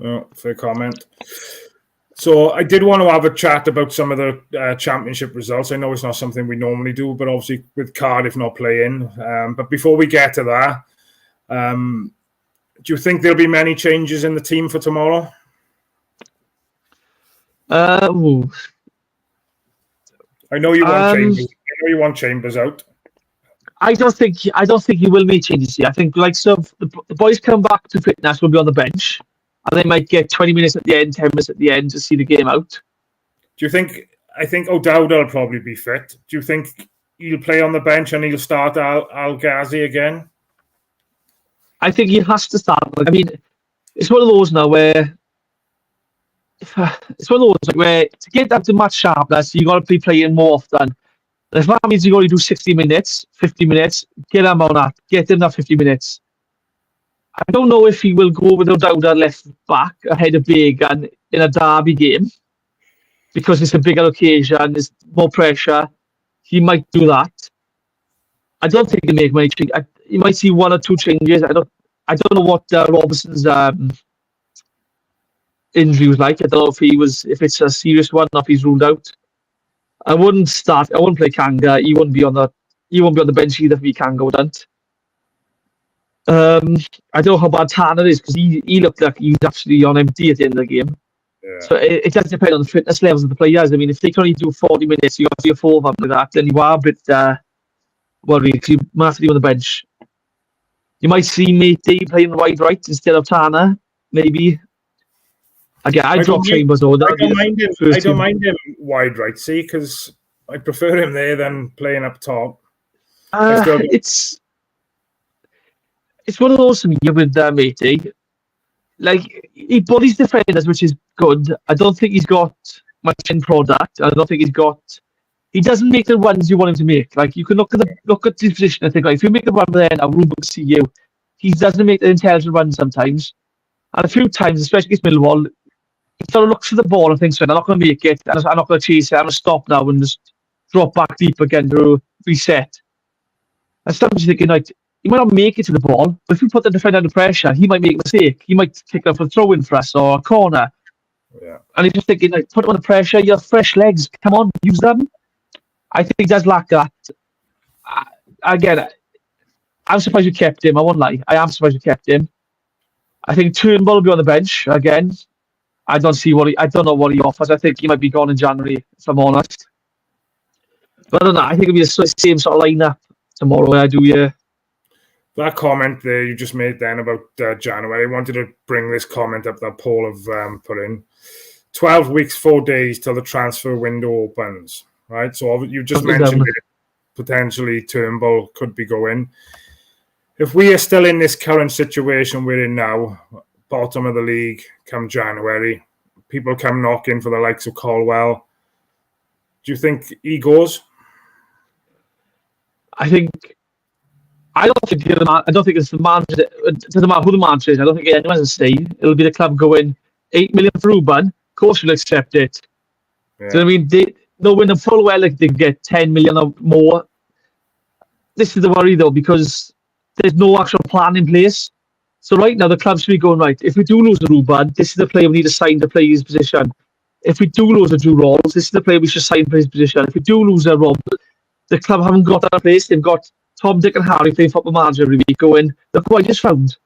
No, fair comment. So I did want to have a chat about some of the championship results. I know it's not something we normally do, but obviously with Cardiff not playing. But before we get to that, do you think there'll be many changes in the team for tomorrow? I know you want Chambers. I know you want Chambers out. I don't think he will make changes here. I think the boys come back to fitness will be on the bench. And they might get 20 minutes at the end, 10 minutes at the end to see the game out. Do you think? I think O'Dowd will probably be fit. Do you think he'll play on the bench and he'll start Al Ghazi again? I think he has to start. Like, I mean, it's one of those now where it's one of those like, where to get that to match sharpness, you got to be playing more often. And if that means you got to do 60 minutes, 50 minutes, get him on that. Get him that 50 minutes. I don't know if he will go without doubt left back ahead of Bagan in a derby game because it's a bigger occasion, there's more pressure. He might do that. I don't think he'll make many changes. You might see one or two changes. I don't know what Robertson's injury was like. I don't know if it's a serious one or if he's ruled out. I wouldn't play Kanga. He won't be on the bench either if he Kanga wouldn't. I don't know how bad Tanner is because he looked like he was actually on empty at the end of the game. Yeah. So it does depend on the fitness levels of the players. I mean, if they can only do 40 minutes, you got 3 or 4 of them like that, then you are a bit worried because you might have to be on the bench. You might see Matey playing wide right instead of Tanner, maybe. Again, I drop Chambers though. I don't mind him wide right, see, because I prefer him there than playing up top. It's one of those for me with Matey. Like, he bullies defenders, which is good. I don't think he's got much end product. I don't think he doesn't make the runs you want him to make. Like, you can look at his position and think, like, if you make the run there, now Ruben can see you. He doesn't make the intelligent runs sometimes. And a few times, especially against Millwall, he sort of looks for the ball and thinks, I'm not going to make it. I'm not going to chase it. I'm going to stop now and just drop back deep again to reset. And sometimes you're thinking, like, he might not make it to the ball, but if we put the defender under pressure, he might make a mistake. He might kick up a throw-in for us or a corner. Yeah. And he's just thinking, like, put him under pressure. You have fresh legs. Come on, use them. I think he does lack that. Again, I'm surprised you kept him. I won't lie. I am surprised you kept him. I think Turnbull will be on the bench again. I don't know what he offers. I think he might be gone in January, if I'm honest. But I don't know. I think it'll be the same sort of lineup tomorrow. I do, yeah. That comment there you just made then about January, I wanted to bring this comment up that Paul have put in. 12 weeks, 4 days till the transfer window opens, right? So you just mentioned it, potentially Turnbull could be going. If we are still in this current situation we're in now, bottom of the league come January, people come knocking for the likes of Colwell, do you think he goes? I don't think it's the manager. It doesn't matter who the manager is. I don't think anyone's going to stay. It'll be the club going 8 million for Ruben. Of course, we'll accept it. Yeah. So I mean, they'll win them full well. Like they get 10 million or more. This is the worry though, because there's no actual plan in place. So right now, the club should be going right. If we do lose the Ruben, this is the player we need to sign to play his position. If we do lose the Drew Rolls, this is the player we should sign for his position. If we do lose a Rob, the club haven't got that in place. They've got Tom, Dick and Harry playing football manager every week going, look what I just found.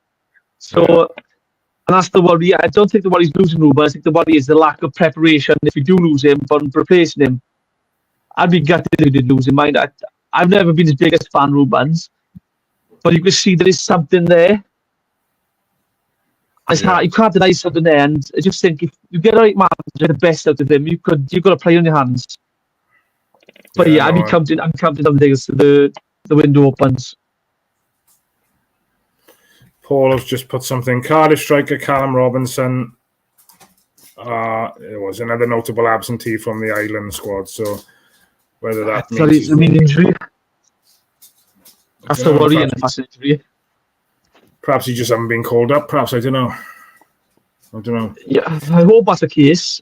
So, and that's the worry. I don't think the worry is losing Ruben. I think the worry is the lack of preparation if we do lose him, but replacing him. I'd be gutted if we did lose him. I've never been his biggest fan, Ruben's, but you can see there is something there. It's hard. You can't deny something there, and I just think if you get the right manager, the best out of him, you've got to play on your hands. But I'm counting on the days the window opens. Paul has just put something. Cardiff striker Callum Robinson. It was another notable absentee from the Island squad. So whether that means it's an injury. That's the worry, and that's an injury. Perhaps he just hasn't been called up. Perhaps I don't know. Yeah, I hope that's the case.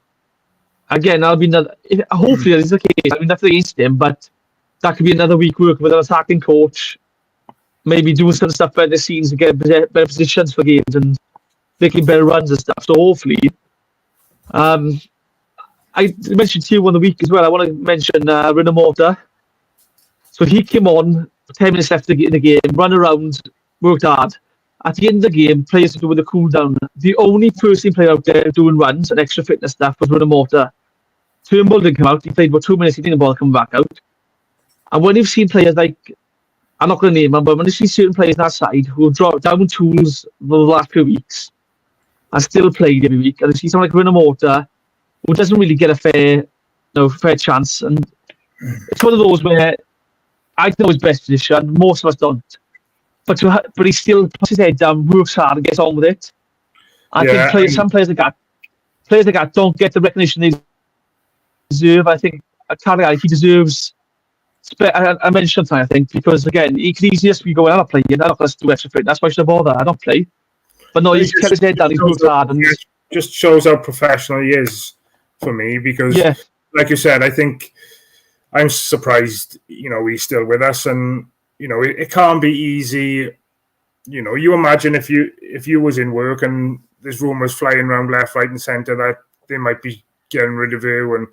Again, that'll be another. Hopefully, that is the case. I mean, nothing against him, but that could be another week working with an attacking coach. Maybe doing some stuff behind the scenes to get better positions for games and making better runs and stuff. So hopefully, I mentioned to you one of the week as well. I want to mention Rinomota. So he came on 10 minutes left in the game, ran around, worked hard. At the end of the game, players were doing the cool down. The only person player out there doing runs and extra fitness stuff was Rinomota. Turnbull didn't come out. He played about 2 minutes. He didn't bother coming back out. And when you've seen players like, I'm not going to name them, but when you see certain players on that side who have dropped down tools for the last few weeks and still played every week, and you see someone like Rinomota who doesn't really get a fair chance, and it's one of those where I know his best position, most of us don't. but he still puts his head down, works hard, and gets on with it. I think some players like that don't get the recognition they deserve. I think Cardiff, he deserves. I mentioned something, I think, because again, he could easily just be going, I'm not playing, I'm not going to do extra for it. That's why I should bother. I don't play. But no, he's kept his head down, he's worked hard. And just shows how professional he is for me, because, like you said, I think I'm surprised, he's still with us. And, it can't be easy. You imagine if you was in work and there's rumours flying around left, right and centre that they might be getting rid of you, and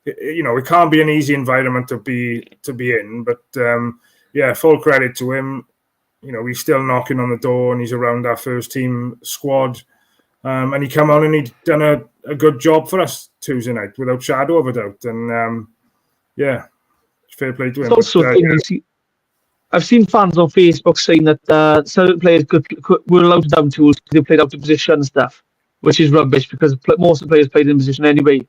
it can't be an easy environment to be in. But full credit to him. He's still knocking on the door and he's around our first team squad. And he come on and he'd done a good job for us Tuesday night, without shadow of a doubt. And fair play to him. Also, I've seen fans on Facebook saying that certain players were allowed to down tools because they played out of position and stuff, which is rubbish because most of the players played in position anyway.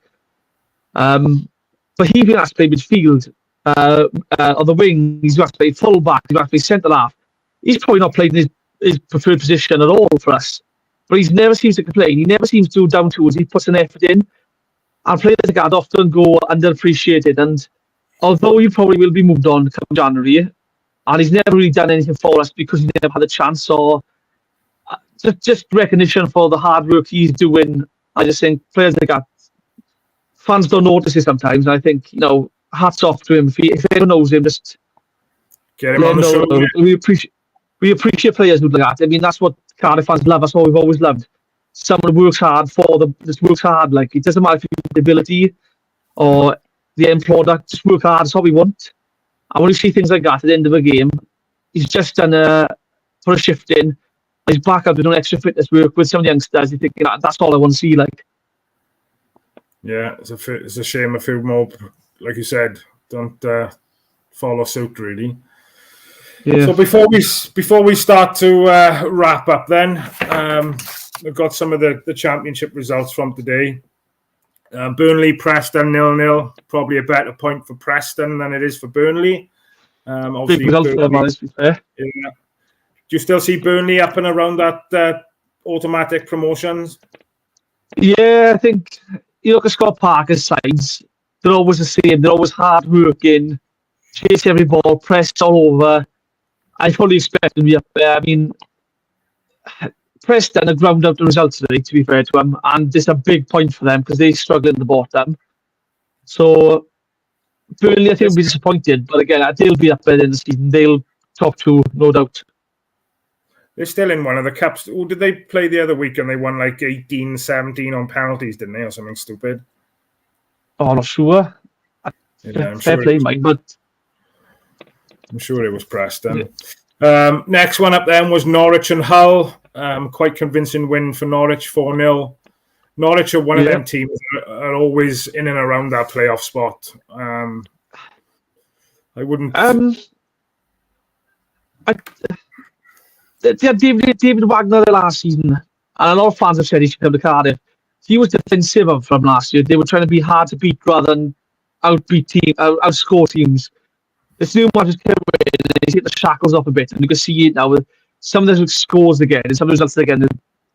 But he's been asked to play midfield. On the wing, he's asked to play full back, he's asked to play centre half. He's probably not played in his preferred position at all for us. But he never seems to complain. He never seems to do down tools. He puts an effort in. And players like that often go underappreciated. And although he probably will be moved on come January, and he's never really done anything for us because he never had a chance, or just recognition for the hard work he's doing. I just think players like that, fans don't notice it sometimes. And I think, hats off to him. If anyone knows him, just get him on the show. We appreciate players who do that. I mean, that's what Cardiff fans love. That's what we've always loved. Someone who works hard just works hard. Like, it doesn't matter if you have the ability or the end product, just work hard. That's what we want. And when you see things like that at the end of a game, he's just done put a shift in. He's back up doing extra fitness work with some of the youngsters. You think that's all I want to see. Like, yeah, it's a shame a few more, like you said, don't follow suit really. Yeah. So before we start to wrap up, then we've got some of the championship results from today. Burnley, Preston 0-0. Probably a better point for Preston than it is for Burnley. Obviously, big result for them, to be fair. Yeah. Do you still see Burnley up and around that automatic promotions? Yeah, I think you look at Scott Parker's sides. They're always the same. They're always hard working, chase every ball, press all over. I fully expect them to be up there. I mean, Preston have ground out the results today, to be fair to them, and it's a big point for them because they struggle in the bottom. So, Burnley, I think, will be disappointed, but again, they'll be up there in the season. They'll top two, no doubt. They're still in one of the cups. Oh, did they play the other week and they won like 18-17 on penalties, didn't they, or something stupid? Oh, I'm not sure. Fair play, Mike, but I'm sure it was Preston. Yeah. Next one up then was Norwich and Hull. Quite convincing win for Norwich, 4-0. Norwich are one of them teams that are always in and around that playoff spot. I wouldn't... They had David Wagner there last season, and a lot of fans have said he should come to Cardiff. He was defensive from last year. They were trying to be hard to beat rather than outscore teams. This new man just came in and he's hit the shackles off a bit, and you can see it now with some of the scores again and some of the results again.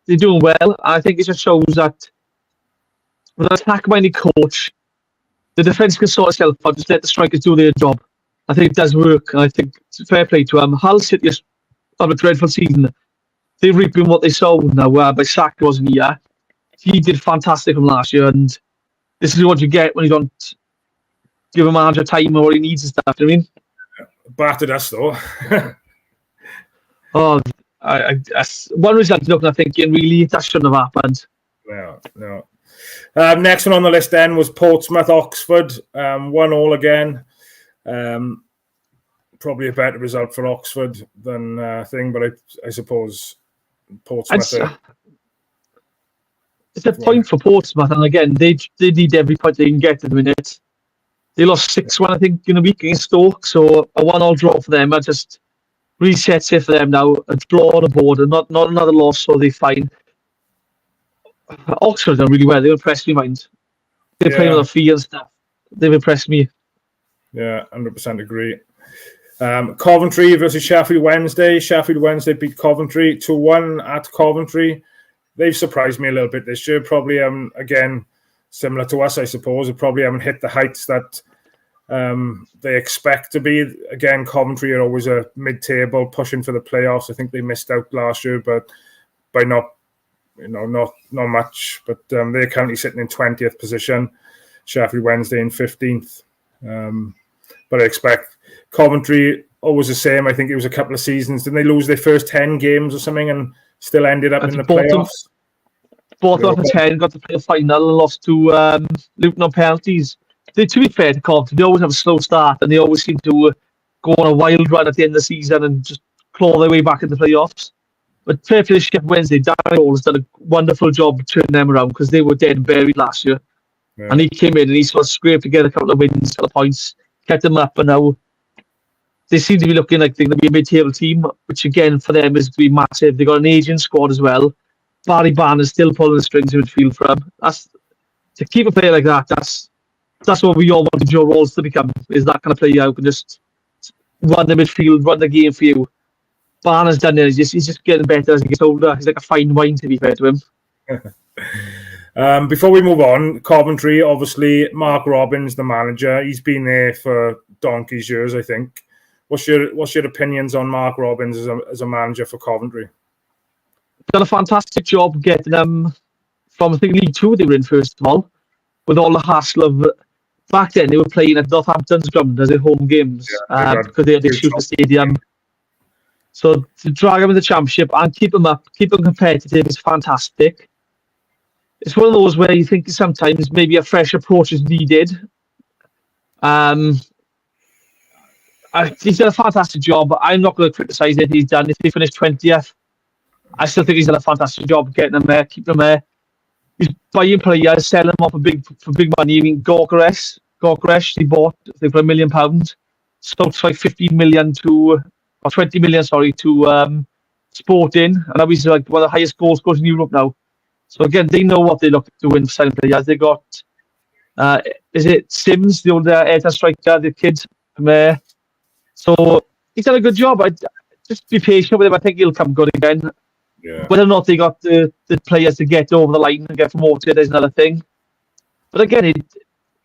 They're doing well, and I think it just shows that with an attack-minded coach, the defence can sort itself out. Just let the strikers do their job. I think it does work, and I think it's fair play to them. Hull City has had a dreadful season. They're reaping what they sowed now. By Saka wasn't here. He did fantastic from last year, and this is what you get when you don't give a manager time or what he needs and stuff. You know what I mean? Battered us though. One result looking at thinking really that shouldn't have happened. No. Next one on the list then was Portsmouth Oxford. 1-1 again. Probably a better result for Oxford than thing, but I suppose Portsmouth. It's a point for Portsmouth, and again, they need every point they can get at the minute. They lost 6-1, I think, in a week against Stoke, so a 1-1 draw for them. That just resets it for them now. A draw on the board, and not another loss, so they're fine. Oxford done really well. They impressed me, mind. They're playing on the field and stuff. They've impressed me. Yeah, 100% agree. Coventry versus Sheffield Wednesday. Sheffield Wednesday beat Coventry 2-1 at Coventry. They've surprised me a little bit this year. Probably, again, similar to us, I suppose. They probably haven't hit the heights that they expect to be. Again, Coventry are always a mid-table pushing for the playoffs. I think they missed out last year, but by not much. But they're currently sitting in 20th position. Sheffield Wednesday in 15th. But I expect Coventry always the same. I think it was a couple of seasons. Didn't they lose their first 10 games or something and still ended up in the playoffs? Both off of 10, got to play a final and lost to Luton on penalties. To be fair to Coventry, they always have a slow start and they always seem to go on a wild run at the end of the season and just claw their way back in the playoffs. But fair play to Sheffield Wednesday, Darren Hall has done a wonderful job turning them around because they were dead and buried last year. Yeah. And he came in and he sort of scraped together a couple of wins, a couple of points, kept them up, and now they seem to be looking like they're going to be a mid-table team, which again for them is going to be massive. They've got an aging squad as well. Barry Barnes still pulling the strings in midfield for them. To keep a player like that, that's what we all want Joe Rolls to become, is that kind of player who can just run the midfield, run the game for you. Barnes done it. He's just getting better as he gets older. He's like a fine wine, to be fair to him. Before we move on, Coventry, obviously, Mark Robins, the manager, he's been there for donkey's years, I think. What's your opinions on Mark Robins as a manager for Coventry? Done a fantastic job getting them from, I think, League 2 they were in first of all, with all the hassle of... Back then, they were playing at Northampton's ground as their home games because they had to shoot the stadium. So to drag them in the Championship and keep them up, keep them competitive is fantastic. It's one of those where you think sometimes maybe a fresh approach is needed. He's done a fantastic job. I'm not going to criticise it. He's done. If he finished 20th, I still think he's done a fantastic job getting them there, keeping them there. He's buying players, selling them off for big money. I mean, Gorkaresh, he bought, I think, for £1 million. Sold for like 15 million to, or 20 million, sorry, to Sporting. And now he's like one of the highest goal scorers in Europe now. So again, they know what they look to win for selling players. They got, is it Sims, the old Ayrton striker, the kid from there. So he's done a good job. Just be patient with him. I think he'll come good again. Yeah. Whether or not they got the players to get over the line and get promoted is another thing. But again,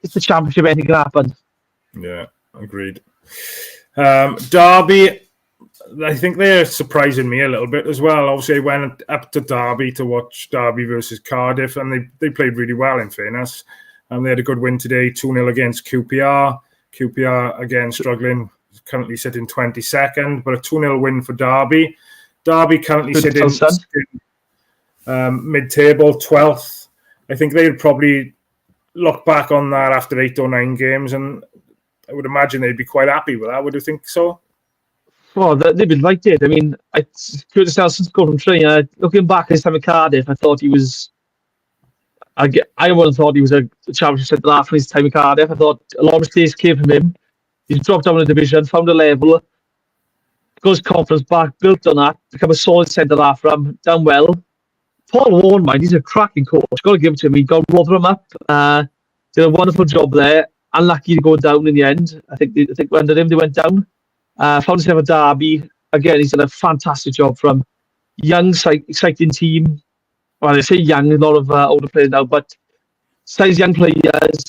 it's the Championship, anything can happen. Yeah, agreed. Derby, I think they're surprising me a little bit as well. Obviously, I went up to Derby to watch Derby versus Cardiff, and they played really well, in fairness. And they had a good win today, 2-0 against QPR. QPR, again, struggling, currently sitting 22nd, but a 2-0 win for Derby. Derby currently sitting mid-table, 12th. I think they would probably look back on that after 8 or 9 games, and I would imagine they'd be quite happy with that. Would you think so? Well, they've been like it. I mean, Curtis Nelson's scored from three. Looking back his time at Cardiff, I thought he was... I wouldn't have thought he was a championship centre half in his time at Cardiff. I thought a lot of mistakes came from him. He's dropped down a division, found a level, got his confidence back, built on that, become a solid centre half for him, done well. Paul Warren, mind, he's a cracking coach. Got to give it to him. He got Rotherham up, did a wonderful job there. Unlucky to go down in the end. I think under him they went down. Found himself a Derby. Again, he's done a fantastic job from young, exciting team. Well, I say young, a lot of older players now, but size young players.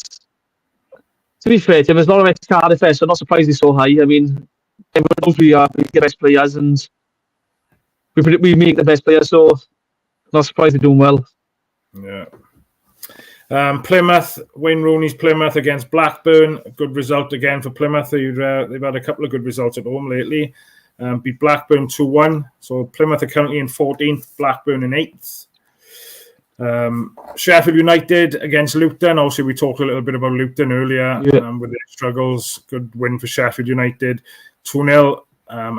To be fair to him, there's a lot of ex-Cardiff there, so I'm not surprised he's so high. I mean, everyone knows we are the best players and we make the best players, so not surprised they're doing well. Yeah. Plymouth, Wayne Rooney's Plymouth against Blackburn. A good result again for Plymouth. They've had a couple of good results at home lately. Beat Blackburn 2-1. So Plymouth are currently in 14th, Blackburn in 8th. Sheffield United against Luton. Obviously, we talked a little bit about Luton earlier with their struggles. Good win for Sheffield United. 2-0.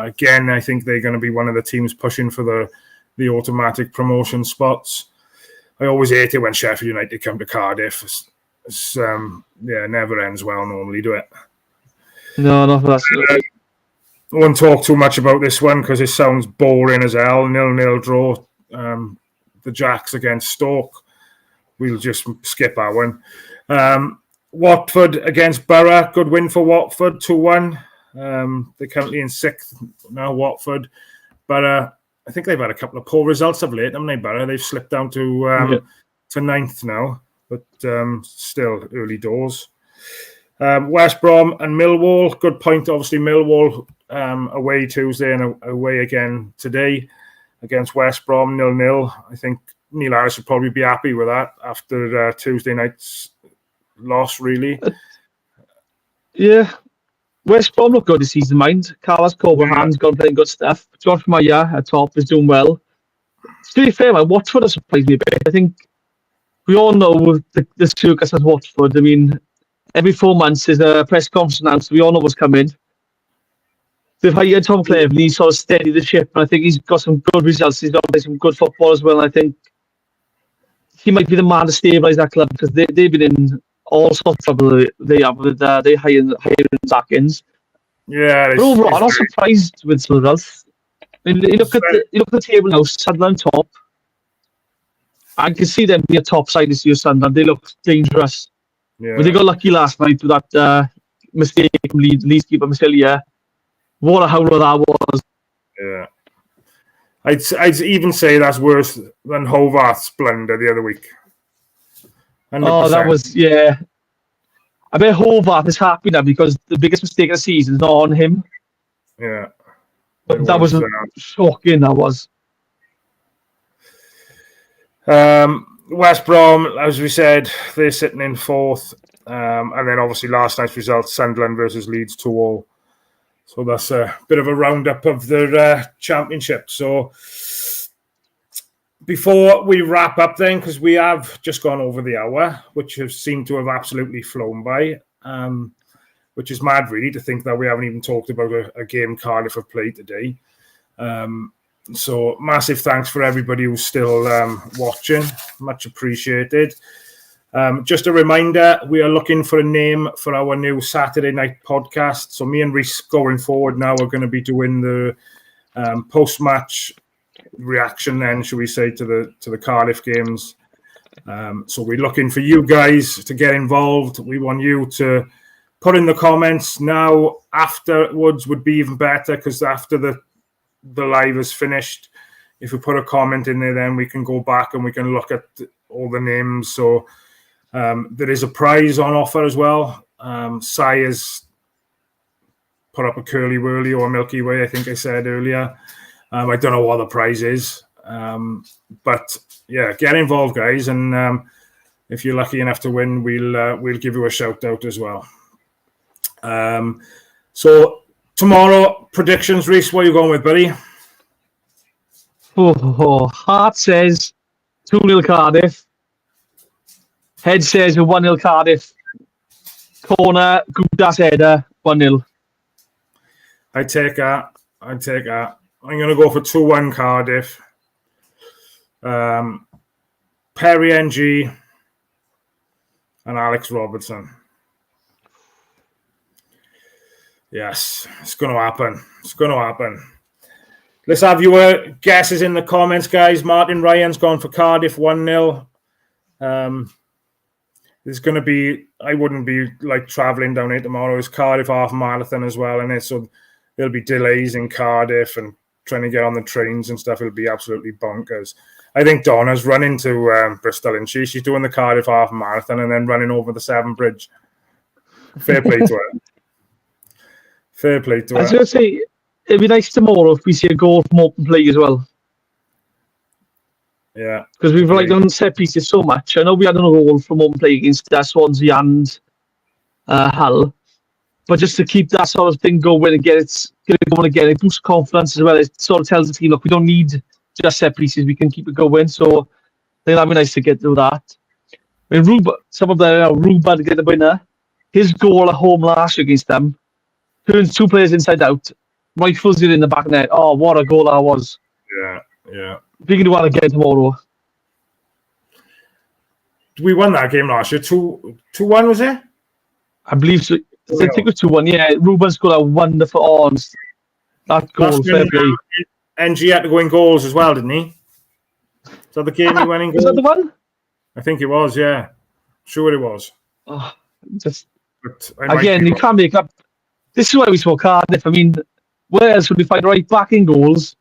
Again, I think they're going to be one of the teams pushing for the automatic promotion spots. I always hate it when Sheffield United come to Cardiff. It's never ends well normally, do it? No, not for us. I won't talk too much about this one because it sounds boring as hell. 0-0 draw. The Jacks against Stoke. We'll just skip that one. Watford against Borough. Good win for Watford, 2-1. They're currently in 6th now, Watford. But I think they've had a couple of poor results of late, haven't they, Barra? They've slipped down to 9th now, but still early doors. West Brom and Millwall. Good point, obviously. Millwall away Tuesday and away again today against West Brom, 0-0. I think Neil Harris would probably be happy with that after Tuesday night's loss, really. Yeah. West Brom look good this season, mind. Carlos Coberhan's gone playing good stuff. Josh Meyer at top is doing well. To be fair, man, Watford has surprised me a bit. I think we all know the circus at Watford. I mean, every 4 months there's a press conference announced. We all know what's coming. They've hired Tom Cleverley, he's sort of steadied the ship, and I think he's got some good results. He's got some good football as well, and I think he might be the man to stabilise that club because they've been in all sorts of trouble they have with they hiring Atkins. Yeah. But overall, I'm not surprised with some results. I mean, you look at the table now, Sunderland top. I can see them being a top side this year, Sunderland. They look dangerous. Yeah. But they got lucky last night with that mistake from Leeds keeper Massilia. What a howler that was. Yeah. I'd even say that's worse than Hovarth's blunder the other week. 100%. Oh, that was, yeah. I bet Hovarth is happy now because the biggest mistake of the season is not on him. Yeah. But that was shocking, that was. West Brom, as we said, they're sitting in 4th. And then obviously last night's results, Sunderland versus Leeds 2-2. So that's a bit of a roundup of the championship. So before we wrap up then, because we have just gone over the hour, which has seemed to have absolutely flown by, which is mad really to think that we haven't even talked about a game Cardiff have played today. So massive thanks for everybody who's still watching. Much appreciated. Just a reminder, we are looking for a name for our new Saturday night podcast. So me and Reese going forward now are going to be doing the post-match reaction then, shall we say, to the Cardiff games. So we're looking for you guys to get involved. We want you to put in the comments now. Afterwards would be even better because after the live is finished, if we put a comment in there, then we can go back and we can look at all the names. So there is a prize on offer as well. Sai has put up a Curly Whirly or a Milky Way, I think I said earlier. I don't know what the prize is. But yeah, get involved, guys. And if you're lucky enough to win, we'll give you a shout out as well. So tomorrow, predictions, Reese, what are you going with, buddy? Heart says 2-0 Cardiff. Head says a 1-0 Cardiff. Corner, Gudas header, 1-0. I take that. I'm going to go for 2-1 Cardiff. Perry NG and Alex Robertson. Yes, it's going to happen. Let's have your guesses in the comments, guys. Martin Ryan's gone for Cardiff 1-0. There's going to be, I wouldn't be like travelling down here tomorrow. It's Cardiff half marathon as well, and so there'll be delays in Cardiff and trying to get on the trains and stuff. It'll be absolutely bonkers. I think Donna's running to Bristol, and she's doing the Cardiff half marathon and then running over the Severn Bridge. Fair play to her. Fair play to her. I was going to say, it'd be nice tomorrow if we see a goal from open play as well. Yeah. Because we've relied on set pieces so much. I know we had an goal from open play against Swansea and Hull. But just to keep that sort of thing going and get it going again, it boosts confidence as well. It sort of tells the team, look, we don't need just set pieces. We can keep it going. So I think that'd be nice to get through that. I mean, Rhubarb to get the winner. His goal at home last year against them turns 2 players inside out. Rifles it in the back of the net. Oh, what a goal that was. Yeah. We can do that again tomorrow. We won that game last year. 2-1, was it? I believe so. I think it was 2-1. Yeah, Ruben scored a wonderful arms. That goal, fair play. NG had to go in goals as well, didn't he? Is that the game he went in goals? Was that the one? I think it was, yeah. Sure it was. Again, you can't make up this is why we saw Cardiff. I mean, where else would we find right back in goals?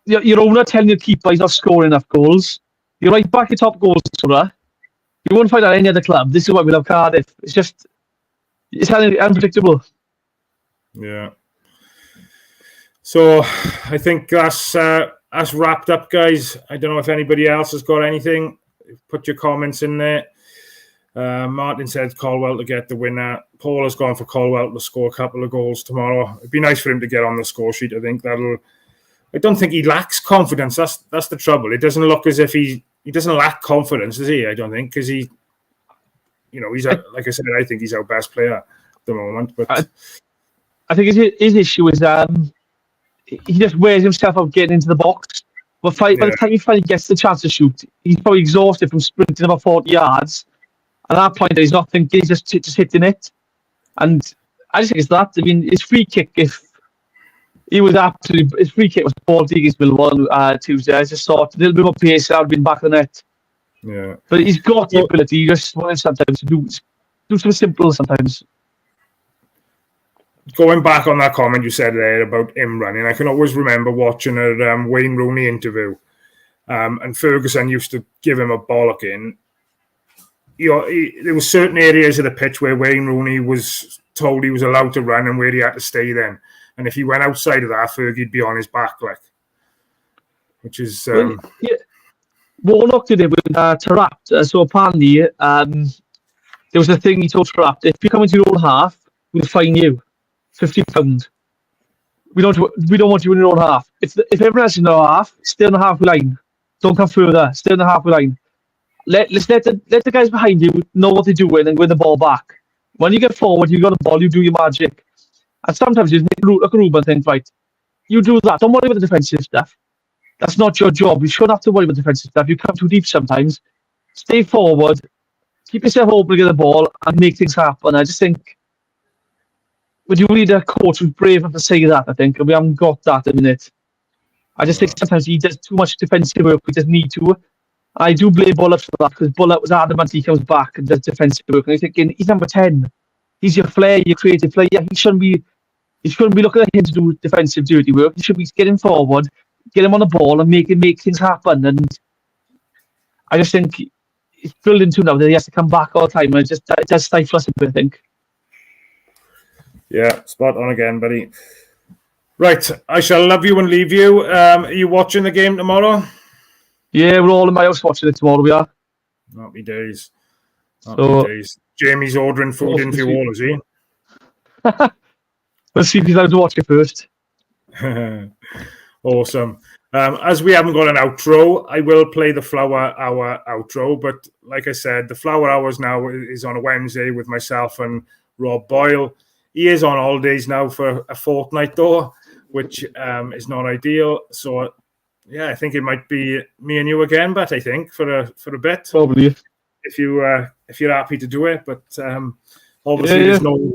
Your owner telling your keeper he's not scoring enough goals. You're right back your top goal scorer. You won't find that at any other club. This is why we love Cardiff. It's unpredictable. Yeah. So I think that's wrapped up, guys. I don't know if anybody else has got anything. Put your comments in there. Martin said Colwell to get the winner. Paul has gone for Colwell to score a couple of goals tomorrow. It'd be nice for him to get on the score sheet. I think I don't think he lacks confidence. That's the trouble. It doesn't look as if he doesn't lack confidence, does he? I don't think, because he's like I said, I think he's our best player at the moment. But I think his issue is he just wears himself out getting into the box. But by the time he finally gets the chance to shoot, he's probably exhausted from sprinting about 40 yards. At that point, he's not thinking; he's just hitting it. And I just think it's that. I mean, his free kick, his free kick was faulty against Millwall Tuesday. I just thought a little bit more pace, that would have been back of the net. Yeah. But he's got the ability. You just want him sometimes to do something simple sometimes. Going back on that comment you said there about him running, I can always remember watching a Wayne Rooney interview, and Ferguson used to give him a bollocking. There were certain areas of the pitch where Wayne Rooney was told he was allowed to run and where he had to stay then. And if he went outside of that, Fergie'd be on his back, which is... Warnock did it with Taarabt. So apparently, there was a thing he told Taarabt, if you come into your own half, we'll fine you £50. We don't want you in your own half. If everyone else is in their half, stay on the halfway line. Don't come further. Stay on the halfway line. Let the guys behind you know what they're doing and win the ball back. When you get forward, you got the ball, you do your magic. And sometimes you look at Ruben and think, right, you do that. Don't worry about the defensive stuff. That's not your job. You shouldn't have to worry about defensive stuff. You come too deep sometimes. Stay forward, keep yourself open to get the ball, and make things happen. I just think when you need a coach who's brave enough to say that, I think, and we haven't got that at the minute. I just think sometimes he does too much defensive work. We just need to. I do blame Bullock for that, because Bullock was adamant he comes back and does defensive work. And I'm thinking, he's number 10. He's your flair, your creative player. He shouldn't be looking at him to do defensive dirty work. He should be getting forward, get him on the ball and make things happen. And I just think it's drilled into now that he has to come back all the time. And it does stifle us a bit, I think. Yeah, spot on again, buddy. Right, I shall love you and leave you. Are you watching the game tomorrow? Yeah, we're all in my house watching it tomorrow, we are. Happy days. Days. Jamie's ordering food in for you all, is he? Let's see if he's allowed to watch it first. Awesome. As we haven't got an outro, I will play the Flower Hour outro. But like I said, the Flower Hours now is on a Wednesday with myself and Rob Boyle. He is on holidays now for a fortnight, though, which is not ideal. So, yeah, I think it might be me and you again, but I think for a bit. Probably. If you're happy to do it. But obviously, there's no...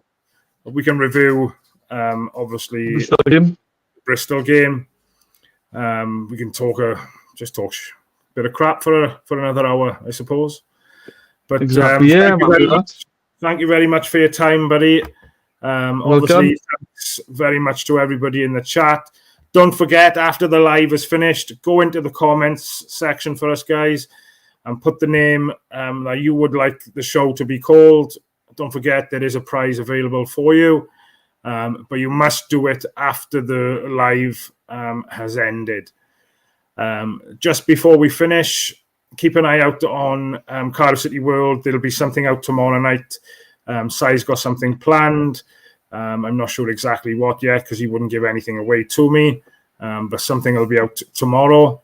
We can review, obviously, the Bristol game. We can talk a bit of crap for another hour, I suppose. But exactly, thank you very much for your time, buddy. Obviously, thanks very much to everybody in the chat. Don't forget, after the live is finished, go into the comments section for us, guys, and put the name that you would like the show to be called. Don't forget, there is a prize available for you, but you must do it after the live has ended. Just before we finish, keep an eye out on Cardiff City World. There'll be something out tomorrow night. Sai's got something planned. I'm not sure exactly what yet, because he wouldn't give anything away to me, but something will be out tomorrow.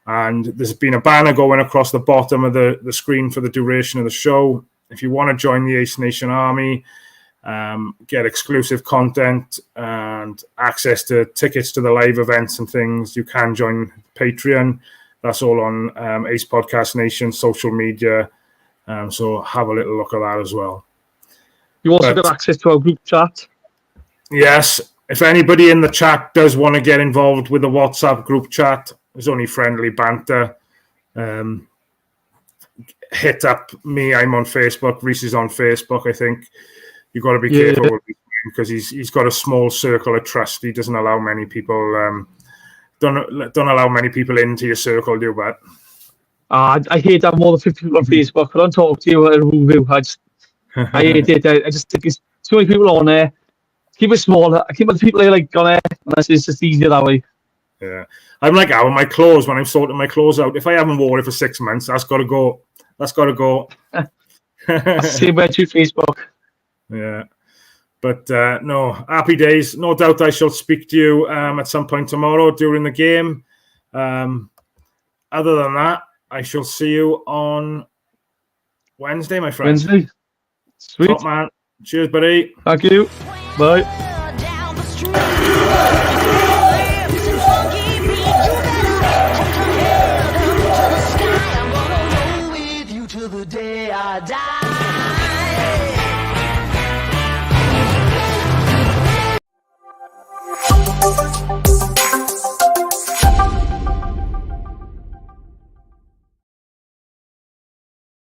And there's been a banner going across the bottom of the screen for the duration of the show. If you want to join the Ace Nation Army, get exclusive content and access to tickets to the live events and things, you can join Patreon. That's all on Ace Podcast Nation social media. So have a little look at that as well. You also got access to our group chat. Yes. If anybody in the chat does want to get involved with the WhatsApp group chat, there's only friendly banter. Hit up me. I'm on Facebook. Reese is on Facebook, I think. You've got to be careful with because he's got a small circle of trust. He doesn't allow many people. Don't allow many people into your circle, do you? But I hate that more than 50 people on Facebook. I don't talk to you or review. I hate it. I just think there's too many people on there. Keep it small. I keep other people like on there, unless it's just easier that way. Yeah, I'm like my clothes when I'm sorting my clothes out. If I haven't worn it for 6 months, that's got to go. That's got to go. Same way to Facebook. Yeah, but no, happy days. No doubt I shall speak to you at some point tomorrow during the game. Other than that, I shall see you on Wednesday, my friend. Wednesday. Sweet. Top man. Cheers, buddy. Thank you. Bye.